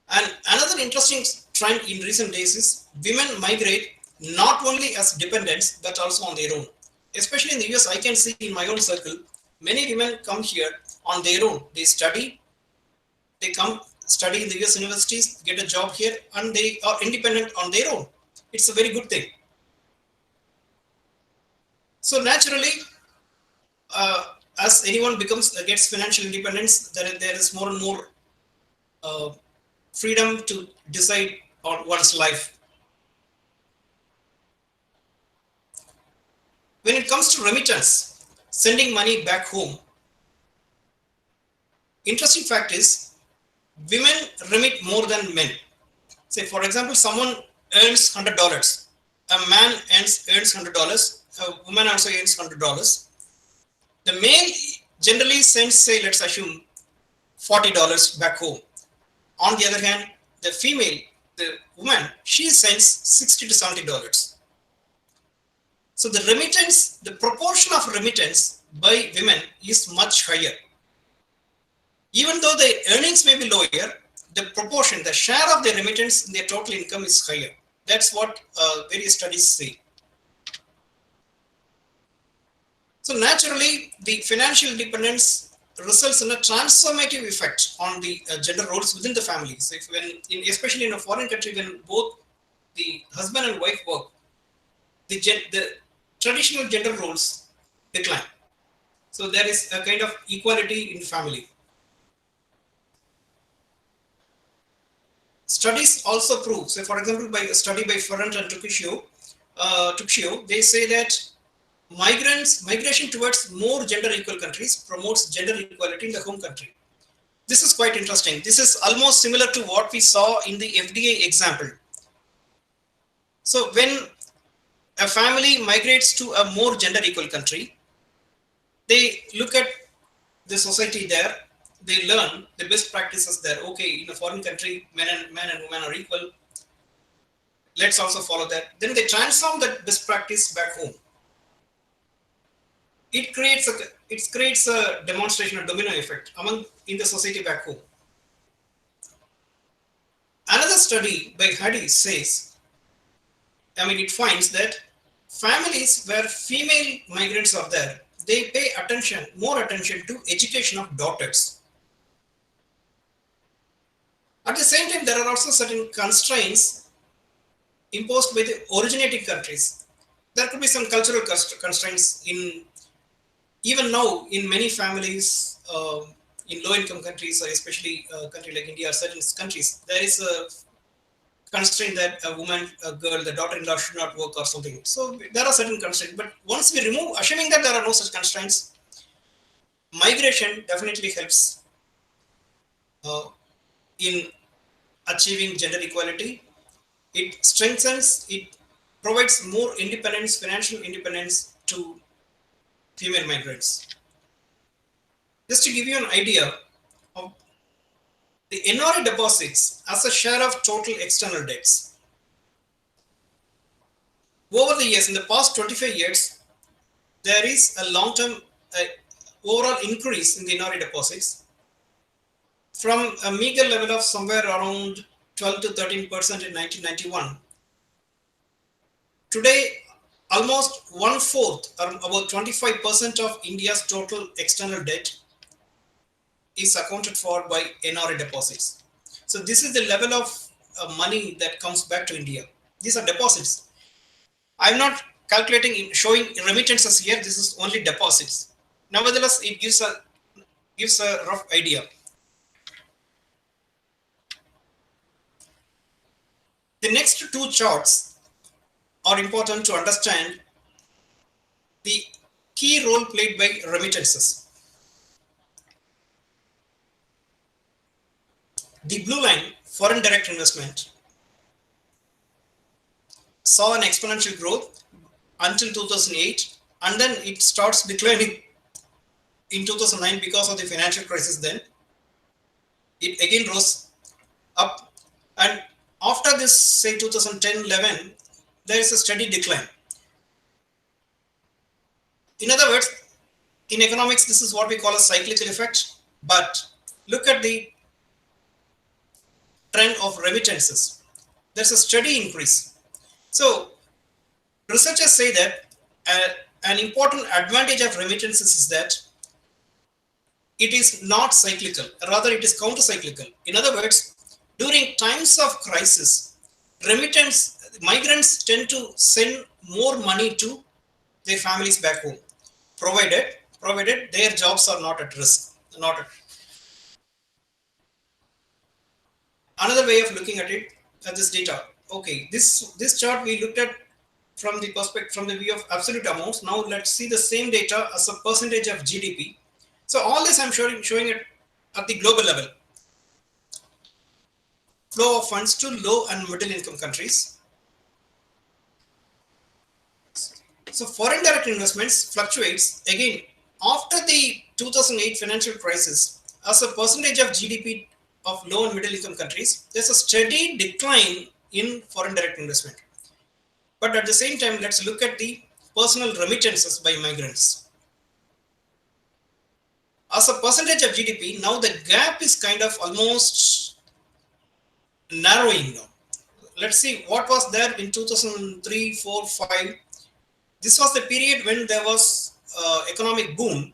And another interesting trend in recent days is women migrate not only as dependents but also on their own. Especially in the US, I can see in my own circle, many women come here on their own. They study, they come study in the US universities, get a job here, and they are independent on their own. It's a very good thing. So naturally, as anyone gets financial independence, there is more and more freedom to decide on one's life. When it comes to remittance, sending money back home, interesting fact is women remit more than men. Say, for example, someone earns $100. A man earns $100. A woman also earns $100. The male generally sends, say, let's assume $40 back home. On the other hand, the female, the woman, she sends $60 to $70. So the remittance, the proportion of remittance by women is much higher. Even though the earnings may be lower, the proportion, the share of the remittance in their total income is higher. That's what various studies say. So naturally, the financial independence results in a transformative effect on the gender roles within the family. So especially in a foreign country, when both the husband and wife work, the traditional gender roles decline. So there is a kind of equality in family. Studies also prove, so for example, by a study by Ferrand and Tuccio, they say that migration towards more gender equal countries promotes gender equality in the home country. This is quite interesting. This is almost similar to what we saw in the FDA example. So when a family migrates to a more gender equal country, they look at the society there, they learn the best practices there. Okay, in a foreign country, men and women are equal. Let's also follow that. Then they transform that best practice back home. It creates a demonstration, a domino effect in the society back home. Another study by Hadi says, it finds that families where female migrants are there, they pay more attention to education of daughters. At the same time, there are also certain constraints imposed by the originating countries. There could be some cultural constraints even now in many families in low-income countries, or especially a country like India, or certain countries, there is a constraint that a girl, the daughter-in-law should not work or something. So there are certain constraints, but once we remove, assuming that there are no such constraints, migration definitely helps in achieving gender equality. It strengthens, it provides more independence, financial independence to female migrants. Just to give you an idea of the NRI deposits as a share of total external debts. Over the years, in the past 25 years, there is a long-term overall increase in the NRI deposits from a meager level of somewhere around 12 to 13% in 1991. Today, almost 1/4, or about 25% of India's total external debt is accounted for by NRI deposits. So this is the level of money that comes back to India. These are deposits. I'm not calculating, showing remittances here. This is only deposits. Nevertheless, it gives a rough idea. The next two charts are important to understand the key role played by remittances. The blue line, foreign direct investment, saw an exponential growth until 2008, and then it starts declining in 2009 because of the financial crisis. Then it again rose up, and after this, say 2010-11, there is a steady decline. In other words, in economics, this is what we call a cyclical effect. But look at the trend of remittances. There's a steady increase. So researchers say that an important advantage of remittances is that it is not cyclical, rather it is counter-cyclical. In other words, during times of crisis, migrants tend to send more money to their families back home, provided their jobs are not at risk. Another way of looking at it, at this data. Okay, this chart we looked at from the view of absolute amounts. Now let's see the same data as a percentage of GDP. So all this I'm showing it at the global level. Flow of funds to low and middle income countries. So foreign direct investments fluctuates again after the 2008 financial crisis as a percentage of GDP of low and middle income countries. There's a steady decline in foreign direct investment. But at the same time, let's look at the personal remittances by migrants. As a percentage of GDP, now the gap is kind of almost narrowing now. Let's see what was there in 2003, 4, 5. This was the period when there was economic boom.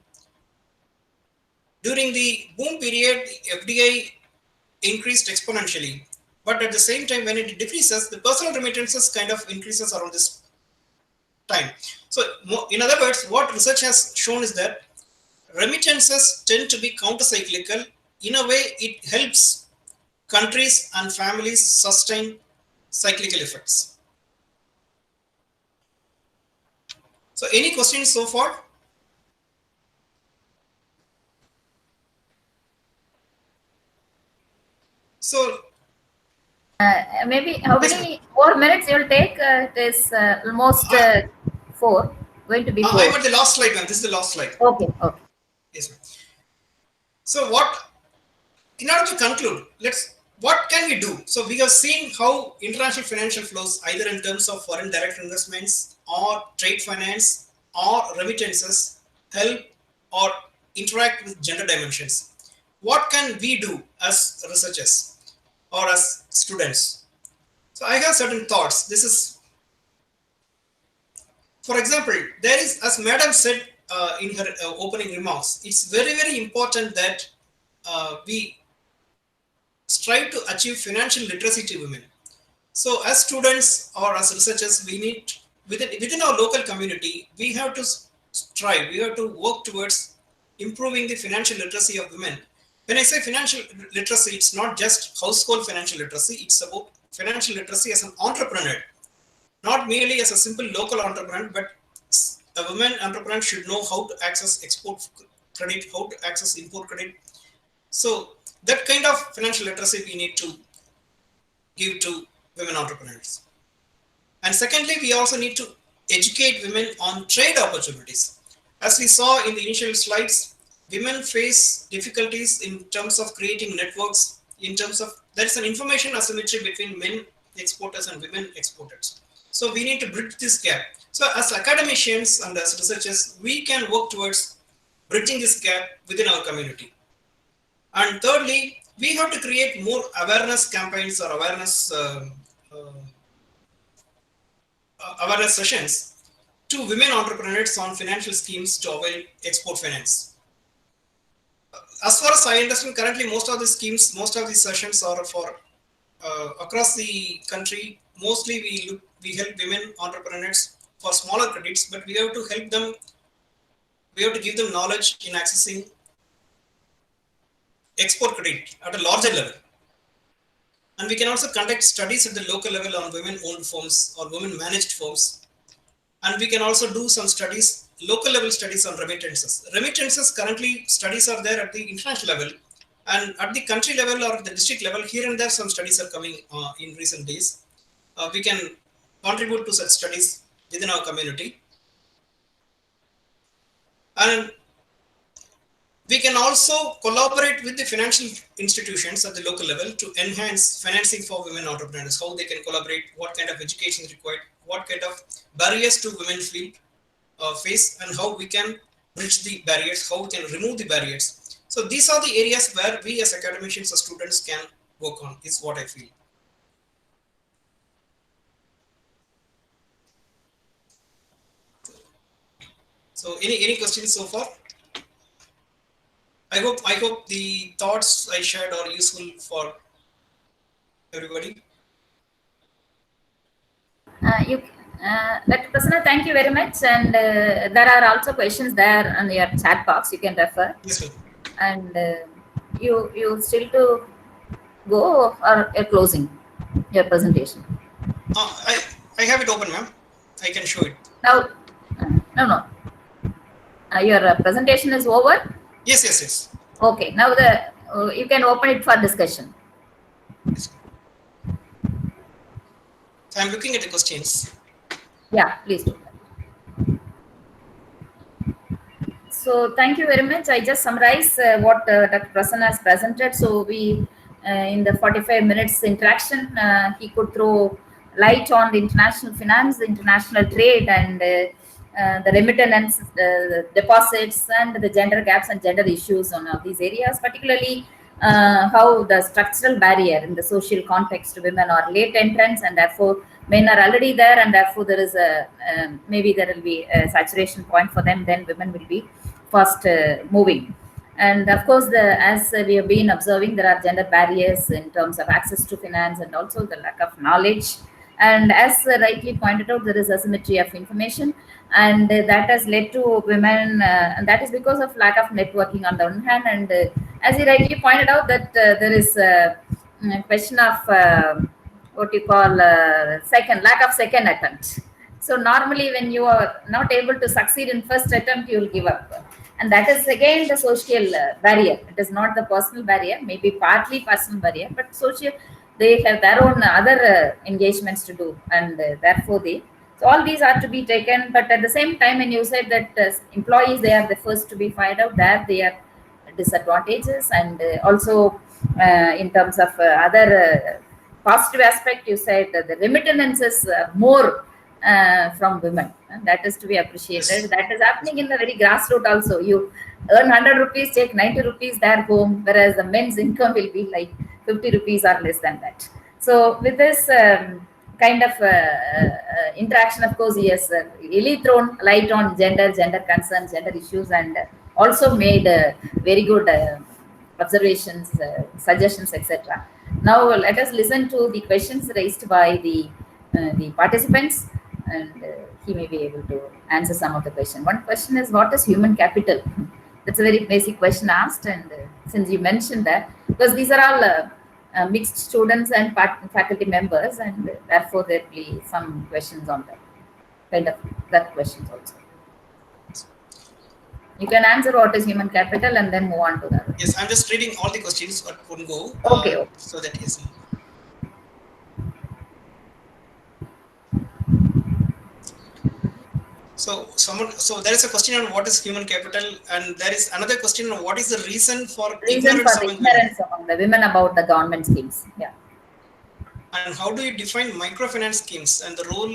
During the boom period, FDI increased exponentially. But at the same time, when it decreases, the personal remittances kind of increases around this time. So in other words, what research has shown is that remittances tend to be counter-cyclical. In a way, it helps countries and families sustain cyclical effects. So any questions so far? So maybe how many more minutes you will take? It is almost 4. Going to be 4. I'm at the last slide, ma'am. This is the last slide. Okay. Yes, ma'am. So in order to conclude, what can we do? So we have seen how international financial flows, either in terms of foreign direct investments or trade finance or remittances, help or interact with gender dimensions. What can we do as researchers? or as students. So I have certain thoughts. This is, for example, there is, as Madam said in her opening remarks, it's very, very important that we strive to achieve financial literacy to women. So as students or as researchers, we need, within our local community, we have to strive, we have to work towards improving the financial literacy of women. When I say financial literacy, it's not just household financial literacy, it's about financial literacy as an entrepreneur, not merely as a simple local entrepreneur, but a woman entrepreneur should know how to access export credit, how to access import credit. So that kind of financial literacy we need to give to women entrepreneurs. And secondly, we also need to educate women on trade opportunities. As we saw in the initial slides, women face difficulties in terms of creating networks, in terms of, there is an information asymmetry between men exporters and women exporters. So we need to bridge this gap. So as academicians and as researchers, we can work towards bridging this gap within our community. And thirdly, we have to create more awareness campaigns or awareness sessions to women entrepreneurs on financial schemes to avail export finance. As far as I understand, currently most of the schemes, most of these sessions are for across the country. Mostly we help women entrepreneurs for smaller credits, but we have to help them, we have to give them knowledge in accessing export credit at a larger level. And we can also conduct studies at the local level on women-owned firms or women-managed firms. And we can also do some studies, local level studies on remittances. Remittances, currently studies are there at the international level, and at the country level or the district level, here and there some studies are coming in recent days. We can contribute to such studies within our community. And we can also collaborate with the financial institutions at the local level to enhance financing for women entrepreneurs, how they can collaborate, what kind of education is required, what kind of barriers do women face, and how we can bridge the barriers, how we can remove the barriers. So these are the areas where we as academicians or students can work on, is what I feel. So any questions so far? I hope the thoughts I shared are useful for everybody. Dr. Prasanna, thank you very much. And there are also questions there on your chat box. You can refer. Yes, ma'am. And you still to go or you're closing your presentation? I have it open, ma'am. I can show it. Now, no. Your presentation is over? Yes. Okay. Now you can open it for discussion. Yes. So I'm looking at the questions. Yeah, please do that. So thank you very much. I just summarize what Dr. Prasanna has presented. So we, in the 45 minutes interaction, he could throw light on the international finance, the international trade, and the remittance, deposits, and the gender gaps and gender issues on these areas, particularly how the structural barrier in the social context, women are late entrants, and therefore men are already there, and therefore there is a maybe there will be a saturation point for them, then women will be first moving. And of course, as we have been observing, there are gender barriers in terms of access to finance and also the lack of knowledge. And as rightly pointed out, there is asymmetry of information, and that has led to women, and that is because of lack of networking on the one hand. And as you rightly pointed out, that there is a question of what you call lack of second attempt. So normally when you are not able to succeed in first attempt, you will give up. And that is again the social barrier. It is not the personal barrier, maybe partly personal barrier, but social, they have their own other engagements to do, and therefore so all these are to be taken. But at the same time, when you said that employees, they are the first to be fired out, that they are disadvantages. And also in terms of other positive aspect, you said that the remittances more from women. And that is to be appreciated. That is happening in the very grassroots also. You earn 100 rupees, take 90 rupees there home, whereas the men's income will be like 50 rupees or less than that. So with this kind of interaction, of course, he has really thrown light on gender concerns, gender issues, and also made very good observations, suggestions, etc. Now let us listen to the questions raised by the participants, and he may be able to answer some of the question. One question is, what is human capital? That's a very basic question asked, and since you mentioned that, because these are all mixed students and faculty members, and therefore there will be some questions on that kind of that questions also. You can answer what is human capital and then move on to that. Yes, I'm just reading all the questions at one go. Okay. So that is. So there is a question on what is human capital, and there is another question on what is the reason for ignorance among the women about the government schemes. Yeah. And how do you define microfinance schemes and the role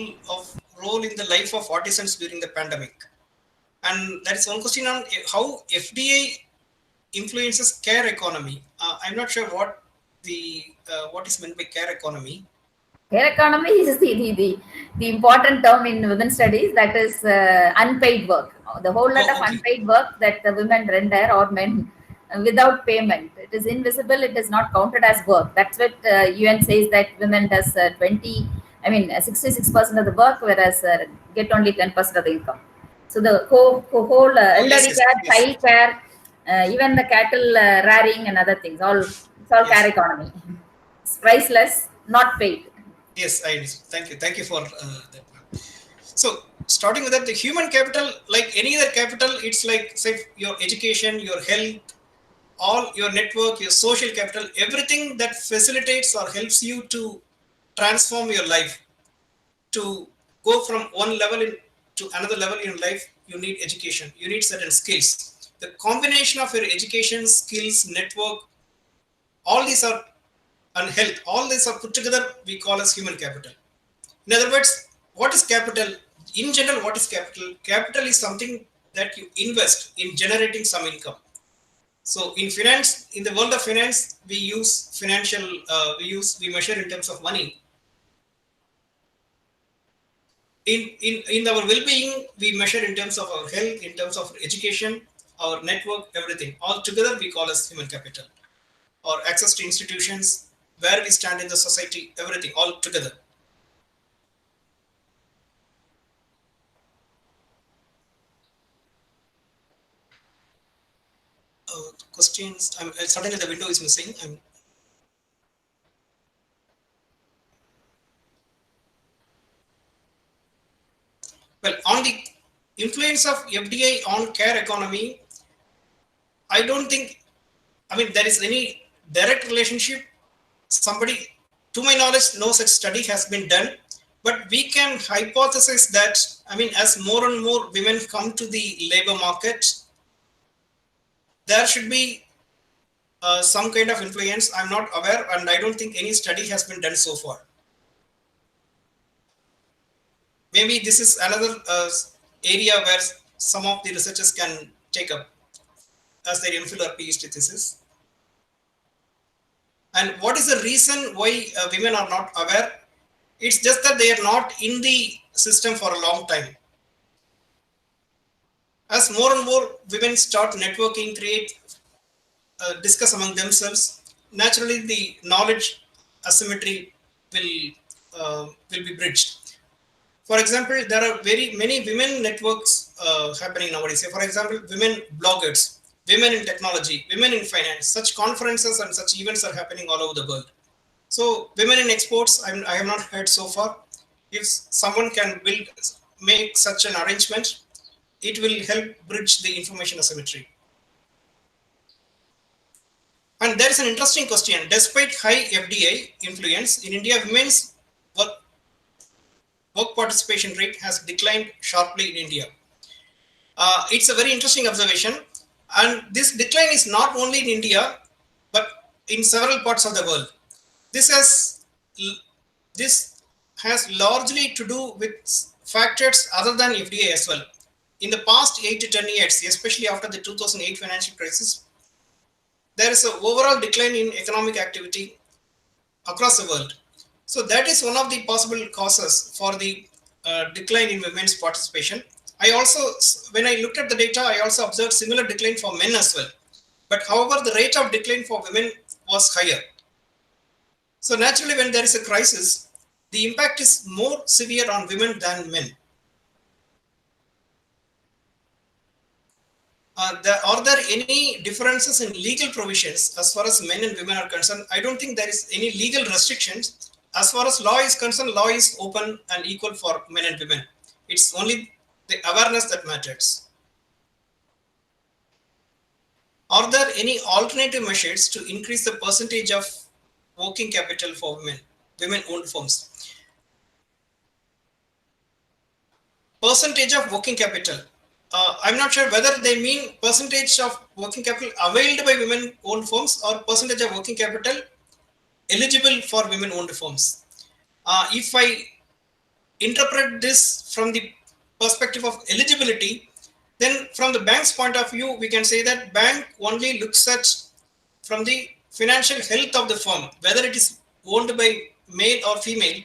in the life of artisans during the pandemic? And there is one question on how FDI influences care economy. I'm not sure what is meant by care economy. Care economy is the important term in women's studies. That is unpaid work. The whole lot of unpaid work that the women render or men without payment. It is invisible. It is not counted as work. That's what UN says, that women does 66% of the work, whereas get only 10% of the income. So the whole elderly care, child care, even the cattle rearing and other things, it's all care economy. It's priceless, not paid. Yes, I understand. Thank you for that. So starting with that, the human capital, like any other capital, it's like, say, your education, your health, all your network, your social capital, everything that facilitates or helps you to transform your life, to go from one level to another level in life. You need education, you need certain skills. The combination of your education, skills, network, all these are, and health, all these are put together, we call as human capital. In other words, what is capital? In general, what is capital? Capital is something that you invest in generating some income. So in finance, in the world of finance, we use financial, we measure in terms of money. In our well-being, we measure in terms of our health, in terms of education, our network, everything. All together, we call as human capital, or access to institutions, where we stand in the society, everything, all together. Questions. Suddenly the window is missing. Well, on the influence of FDI on care economy, I don't think, there is any direct relationship. Somebody, to my knowledge, no such study has been done, but we can hypothesize that, as more and more women come to the labor market, there should be some kind of influence. I'm not aware, and I don't think any study has been done so far. Maybe this is another area where some of the researchers can take up as their MPhil or PhD thesis. And what is the reason why women are not aware? It's just that they are not in the system for a long time. As more and more women start networking, discuss among themselves, naturally the knowledge asymmetry will be bridged. For example, there are very many women networks happening nowadays. For example, women bloggers, women in technology, women in finance. Such conferences and such events are happening all over the world. So women in exports, I have not heard so far. If someone can make such an arrangement, it will help bridge the information asymmetry. And there is an interesting question. Despite high FDI influence in India, women's work participation rate has declined sharply in India. It's a very interesting observation, and this decline is not only in India, but in several parts of the world. This has largely to do with factors other than FDI as well. In the past 8 to 10 years, especially after the 2008 financial crisis, there is an overall decline in economic activity across the world. So that is one of the possible causes for the decline in women's participation. I also, when I looked at the data, I also observed similar decline for men as well. But however, the rate of decline for women was higher. So naturally, when there is a crisis, the impact is more severe on women than men. Are there any differences in legal provisions as far as men and women are concerned? I don't think there is any legal restrictions. As far as law is concerned, law is open and equal for men and women. It's only the awareness that matters. Are there any alternative measures to increase the percentage of working capital for women, women-owned firms? Percentage of working capital. I'm not sure whether they mean percentage of working capital availed by women-owned firms or percentage of working capital eligible for women-owned firms. If I interpret this from the perspective of eligibility, then from the bank's point of view, we can say that bank only looks at from the financial health of the firm, whether it is owned by male or female.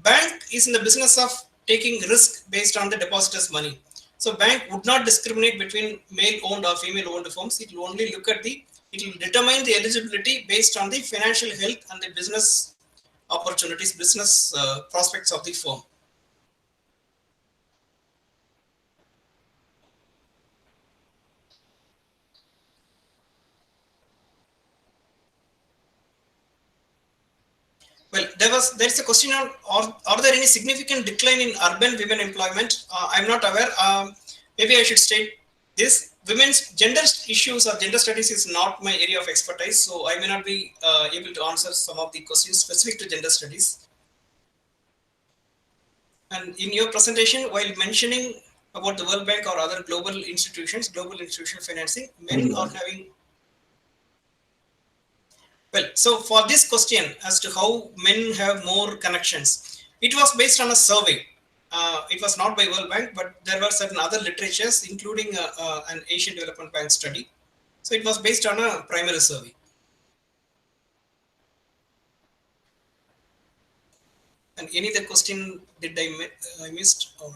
Bank is in the business of taking risk based on the depositor's money. So bank would not discriminate between male-owned or female-owned firms. It will only look at it will determine the eligibility based on the financial health and the business opportunities, business prospects of the firm. Well, there's a question on are there any significant decline in urban women employment? I'm not aware. Maybe I should state this: women's gender issues or gender studies is not my area of expertise, so I may not be able to answer some of the questions specific to gender studies. And in your presentation, while mentioning about the World Bank or other global institutions, global institutional financing, men are having. Well, so for this question as to how men have more connections, it was based on a survey. It was not by World Bank, but there were certain other literatures, including an Asian Development Bank study. So it was based on a primary survey. And any other question did I missed or?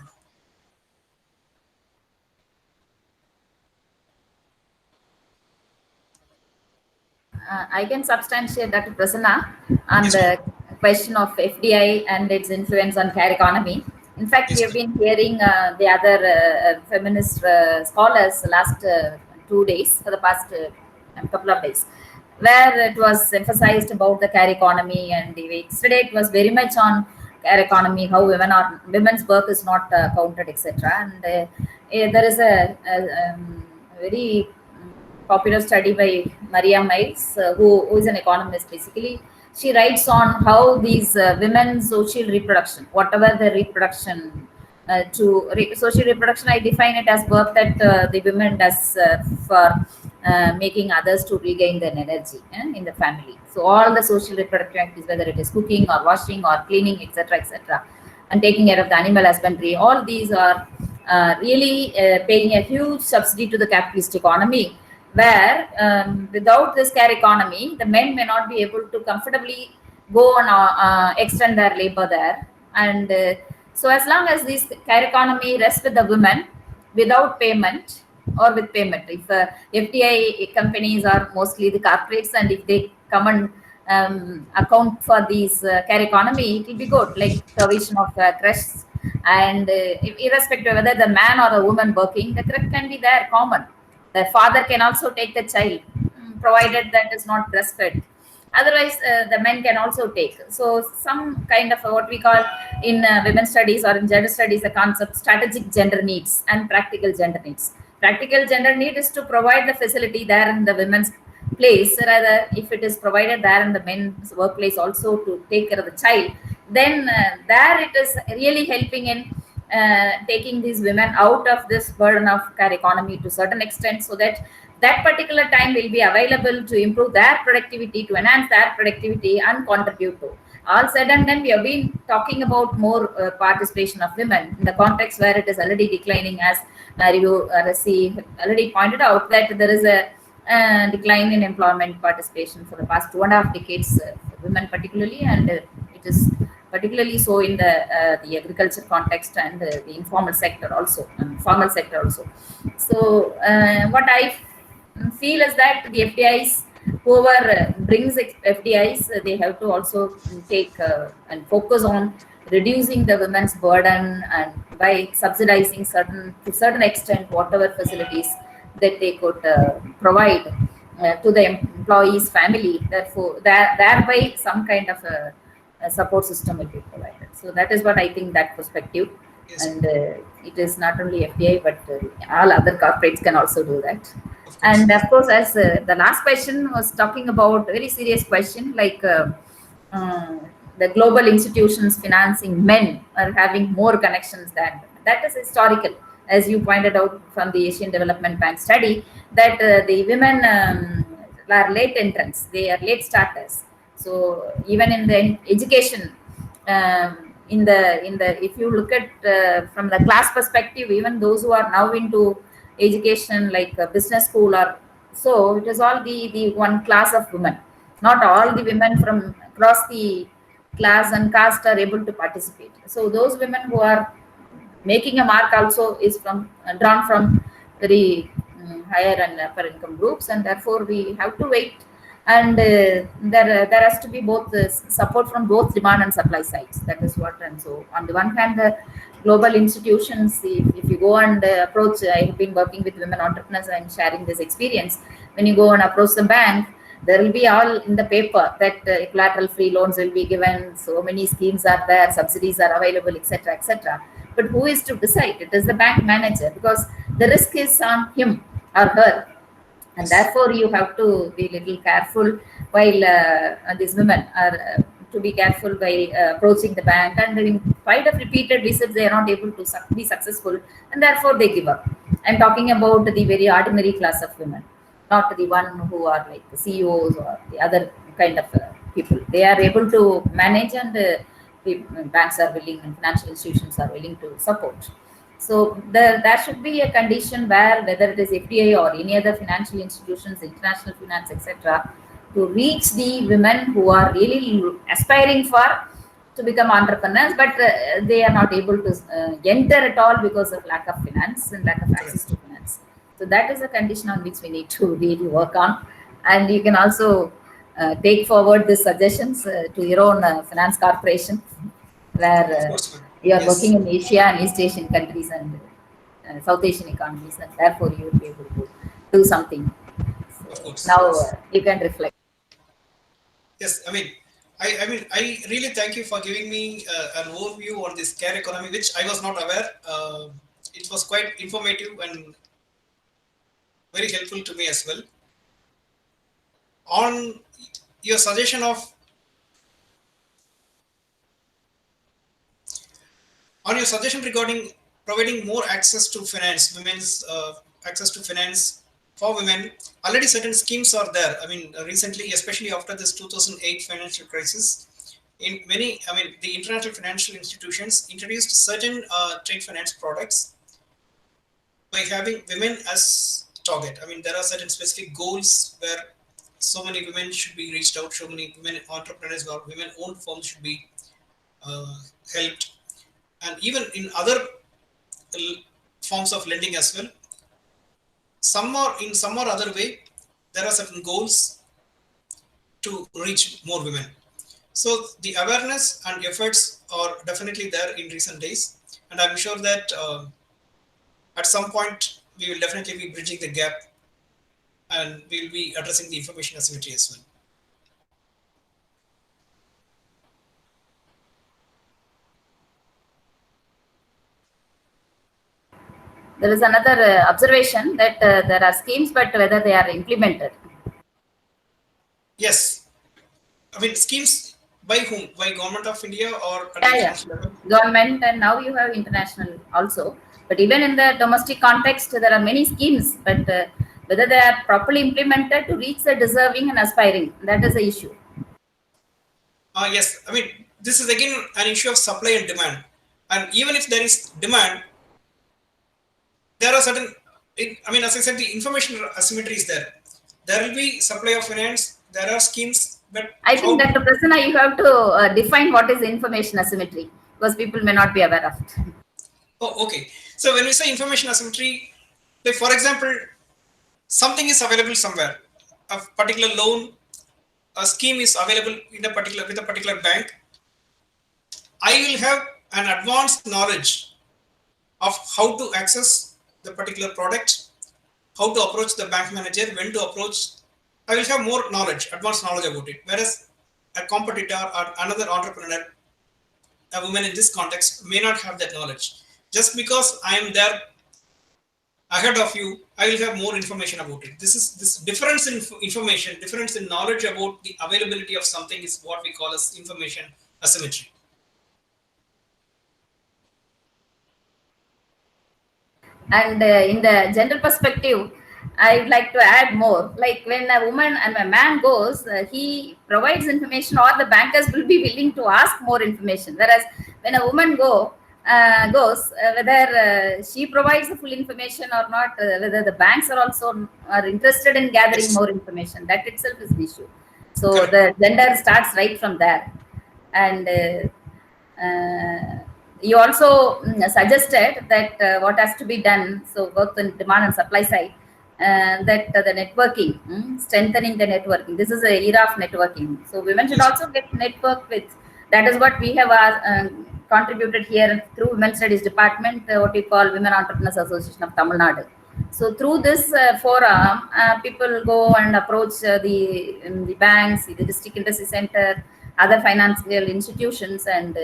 I can substantiate Dr. Prasanna on the question of FDI and its influence on care economy. In fact, we have been hearing the other feminist scholars last 2 days, for the past couple of days, where it was emphasized about the care economy, and yesterday it was very much on care economy, how women's work is not counted, etc. And there is a very popular study by Maria Miles, who is an economist basically. She writes on how these women's social reproduction, whatever the reproduction, social reproduction, I define it as work that the women does for making others to regain their energy in the family. So all the social reproductive activities, whether it is cooking or washing or cleaning, etc., and taking care of the animal husbandry, all these are really paying a huge subsidy to the capitalist economy, where without this care economy, the men may not be able to comfortably go on extend their labor there. And so as long as this care economy rests with the women without payment or with payment, if FDI companies are mostly the corporates, and if they come and account for these care economy, it will be good, like provision of creches, and irrespective of whether the man or the woman working, the creche can be there common. The father can also take the child, provided that is not breastfed. Otherwise, the men can also take. So some kind of what we call in women's studies or in gender studies, the concept strategic gender needs and practical gender needs. Practical gender need is to provide the facility there in the women's place. Rather, if it is provided there in the men's workplace also to take care of the child, then there it is really helping in taking these women out of this burden of care economy to a certain extent, so that that particular time will be available to improve their productivity, to enhance their productivity and contribute to. all said and done, we have been talking about more participation of women in the context where it is already declining, as you RSC already pointed out that there is a decline in employment participation for the past 2.5 decades for women particularly, and it is particularly so in the agriculture context and the informal sector also, formal sector also. So what I feel is that the FDIs, whoever brings FDIs, they have to also take and focus on reducing the women's burden, and by subsidizing to certain extent whatever facilities that they could provide to the employee's family. Therefore, thereby some kind of a support system will be provided. So that is what I think, that perspective. Yes. And it is not only FDI, but all other corporates can also do that. And of course, as the last question was talking about very serious question, like the global institutions financing men are having more connections than women. That is historical, as you pointed out from the Asian Development Bank study, that the women are late entrants, they are late starters. So even in the education, in the if you look at from the class perspective, even those who are now into education like business school, or so, it is all the one class of women. Not all the women from across the class and caste are able to participate. So those women who are making a mark also is from drawn from very higher and upper income groups, and therefore we have to wait. And there has to be both support from both demand and supply sides. That is what. And so on the one hand, the global institutions, if you go and approach, I have been working with women entrepreneurs, I'm sharing this experience. When you go and approach the bank, there will be all in the paper that collateral free loans will be given, so many schemes are there, subsidies are available, etc., etc. But who is to decide? It is the bank manager, because the risk is on him or her. And therefore, you have to be little careful while these women are to be careful by approaching the bank. And in spite of repeated visits, they are not able to be successful, and therefore they give up. I'm talking about the very ordinary class of women, not the one who are like the CEOs or the other kind of people. They are able to manage, and the banks are willing, and financial institutions are willing to support. So there should be a condition where, whether it is FDI or any other financial institutions, international finance, etc., to reach the women who are really aspiring to become entrepreneurs, but they are not able to enter at all because of lack of finance and lack of access to finance. So that is a condition on which we need to really work on. And you can also take forward these suggestions to your own finance corporation, where you are working in Asia and East Asian countries and South Asian economies, and therefore you will be able to do something. So now you can reflect. Yes, I mean, I really thank you for giving me an overview on this care economy, which I was not aware. It was quite informative and very helpful to me as well. On your suggestion regarding providing more access to finance, women's access to finance for women, already certain schemes are there. I mean, recently, especially after this 2008 financial crisis, in many, I mean, the international financial institutions introduced certain trade finance products by having women as target. I mean, there are certain specific goals where so many women should be reached out, so many women entrepreneurs or women-owned firms should be helped. And even in other forms of lending as well, in some or other way, there are certain goals to reach more women. So the awareness and efforts are definitely there in recent days, and I'm sure that at some point we will definitely be bridging the gap, and we will be addressing the information asymmetry as well. There is another observation that there are schemes, but whether they are implemented. Yes, I mean, schemes by whom? By Government of India or at international level? Government, and now you have international also. But even in the domestic context, there are many schemes, but whether they are properly implemented to reach the deserving and aspiring, that is the issue. Yes, I mean, this is again an issue of supply and demand. And even if there is demand, there are certain, I mean, as I said, the information asymmetry is there. There will be supply of finance, there are schemes, but I think, how? Dr. Prasanna, you have to define what is information asymmetry, because people may not be aware of it. Oh, okay. So when we say information asymmetry, like for example, something is available somewhere, a particular loan, a scheme is available in a particular with a particular bank. I will have an advanced knowledge of how to access the particular product, how to approach the bank manager, when to approach. I will have more knowledge, advanced knowledge about it. Whereas a competitor or another entrepreneur, a woman in this context, may not have that knowledge. Just because I am there ahead of you, I will have more information about it. This difference in information, difference in knowledge about the availability of something is what we call as information asymmetry. And in the gender perspective, I would like to add more. Like when a woman and a man goes, he provides information, or the bankers will be willing to ask more information. Whereas when a woman goes, whether she provides the full information or not, whether the banks are also are interested in gathering Yes, more information, that itself is an issue. So correct. the gender starts right from there. And you also suggested that what has to be done, so both the demand and supply side, that the networking, strengthening the networking. This is a era of networking. So women should Yes, also get network with. That is what we have contributed here through Women Studies Department, what we call Women Entrepreneurs Association of Tamil Nadu. So through this forum, people go and approach the banks, the district industry center, other financial institutions, and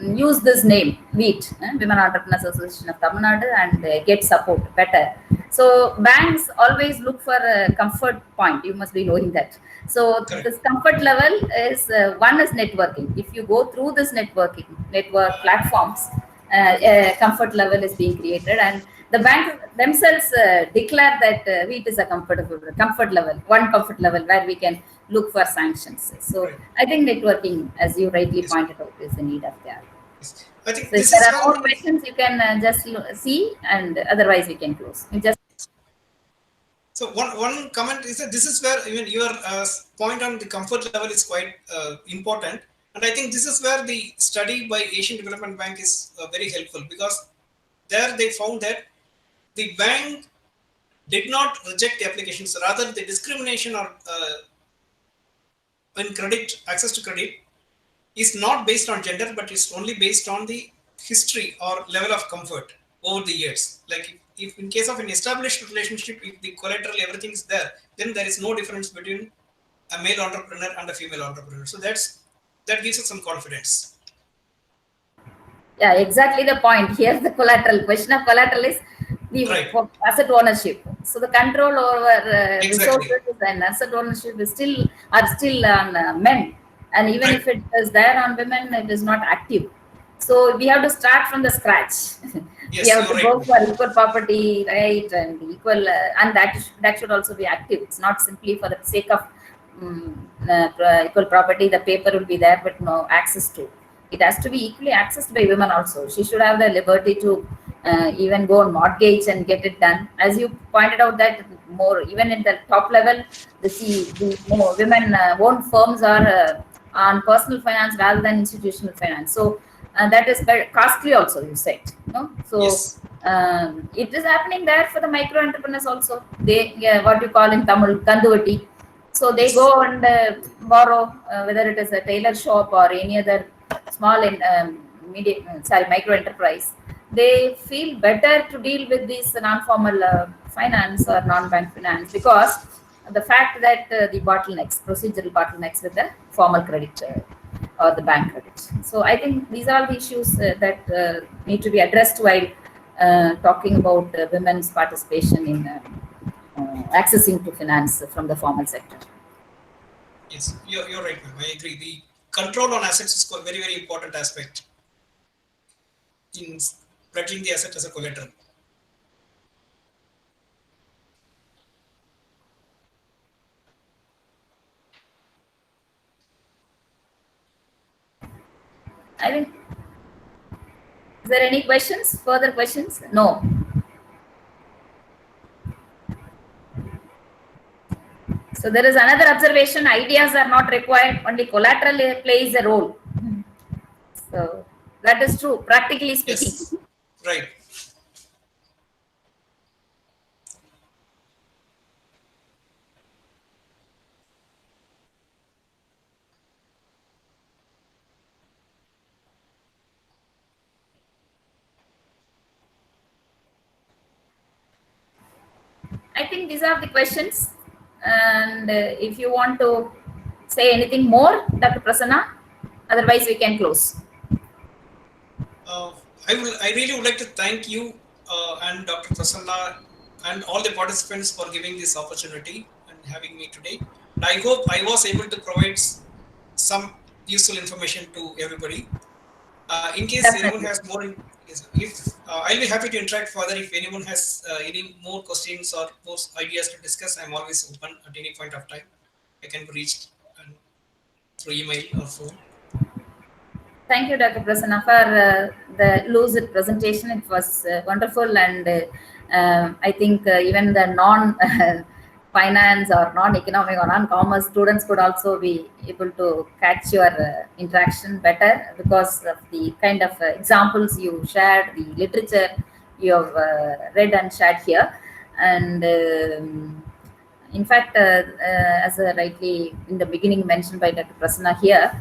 use this name, WEAT, Women Entrepreneurs Association of Tamil Nadu, and get support better. So banks always look for a comfort point. You must be knowing that. So correct. this comfort level is one is networking. If you go through this network platforms, a comfort level is being created, and the bank themselves declare that wheat is a comfort level, one comfort level where we can look for sanctions. So Right. I think networking, as you rightly Yes, pointed out, is the need of that. yes. I think So if this there is are where more the questions, you can just see, and otherwise we can close. You just so one comment is that this is where even your point on the comfort level is quite important, and I think this is where the study by Asian Development Bank is very helpful, because there they found that the bank did not reject the applications, rather the discrimination or in credit access to credit is not based on gender, but is only based on the history or level of comfort over the years. Like if in case of an established relationship, if the collateral everything is there, then there is no difference between a male entrepreneur and a female entrepreneur. So that gives us some confidence. Yeah, exactly the point. Here's the collateral. Question of collateral is the Right. asset ownership. So the control over Exactly. resources and asset ownership is still on men, and even Right. if it is there on women, it is not active. So we have to start from the scratch. We Yes, have you're to right. go for equal property right, and equal, and that should also be active. It's not simply for the sake of equal property. The paper will be there, but no access to. It has to be equally accessed by women also. She should have the liberty to even go on mortgage and get it done. As you pointed out, that more even in the top level, the more women owned firms are on personal finance rather than institutional finance. So that is very costly also, you said. No? So Yes. it is happening there for the micro entrepreneurs also. They, what you call in Tamil, Kanduvati. So they Yes. go and borrow, whether it is a tailor shop or any other small and micro enterprise. They feel better to deal with this non-formal finance or non-bank finance, because the fact that the bottlenecks, procedural bottlenecks with the formal credit or the bank credit. So I think these are the issues that need to be addressed while talking about women's participation in accessing to finance from the formal sector. Yes. You're right, ma'am. I agree. The control on assets is very, very important aspect in pledging the asset as a collateral. I think, is there any questions, further questions? No. So there is another observation, ideas are not required, only collateral plays a role. So that is true, practically speaking. Yes, right. I think these are the questions. And if you want to say anything more, Dr. Prasanna, otherwise we can close. I really would like to thank you and Dr. Prasanna and all the participants for giving this opportunity and having me today. And I hope I was able to provide some useful information to everybody. In case anyone has more, I'll be happy to interact further. If anyone has any more questions or more ideas to discuss, I'm always open at any point of time. I can be reached through email or phone. Thank you, Dr. Prasanna, for the lucid presentation. It was wonderful, and I think even the non-finance or non-economic or non-commerce students could also be able to catch your interaction better because of the kind of examples you shared, the literature you have read and shared here. And in fact, as rightly in the beginning mentioned by Dr. Prasanna here,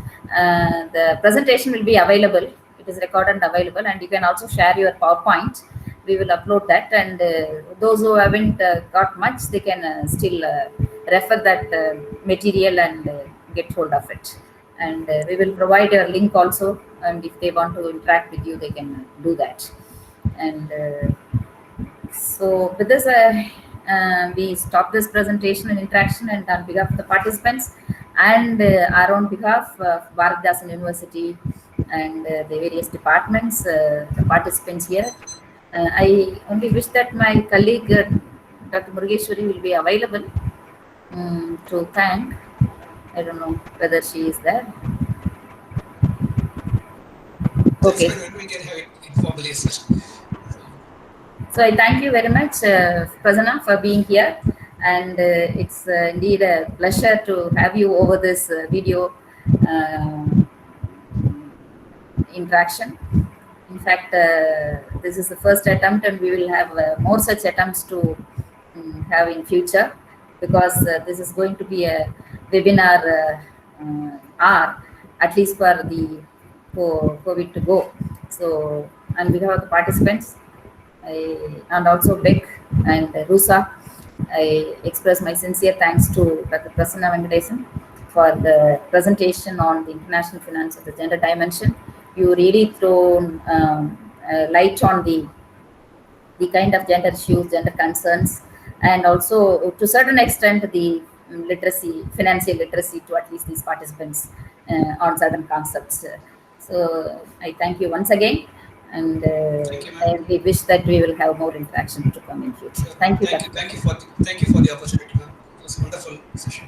the presentation will be available. It is recorded and available, and you can also share your PowerPoint. We will upload that, and those who haven't got much, they can still refer that material and get hold of it. And we will provide a link also, and if they want to interact with you, they can do that. And so with this, we stop this presentation and interaction, and on behalf of the participants and our own behalf, Bharatdasan University and the various departments, the participants here, I only wish that my colleague Dr. Murugeshwari will be available to thank. I don't know whether she is there. Okay. We can have it informally. So I thank you very much, Prasanna, for being here, and it's indeed a pleasure to have you over this video interaction. In fact, this is the first attempt, and we will have more such attempts to have in future, because this is going to be a webinar hour, at least for the COVID to go. So on behalf of the participants, and also Beck and Rusa, I express my sincere thanks to Dr. Prasanna Venkatesan for the presentation on the international finance of the gender dimension. You really thrown light on the kind of gender issues, gender concerns, and also to a certain extent the literacy, financial literacy to at least these participants on certain concepts. So I thank you once again. And we wish that we will have more interaction to come in future. Thank you. Thank you for the opportunity, ma'am. It was a wonderful session.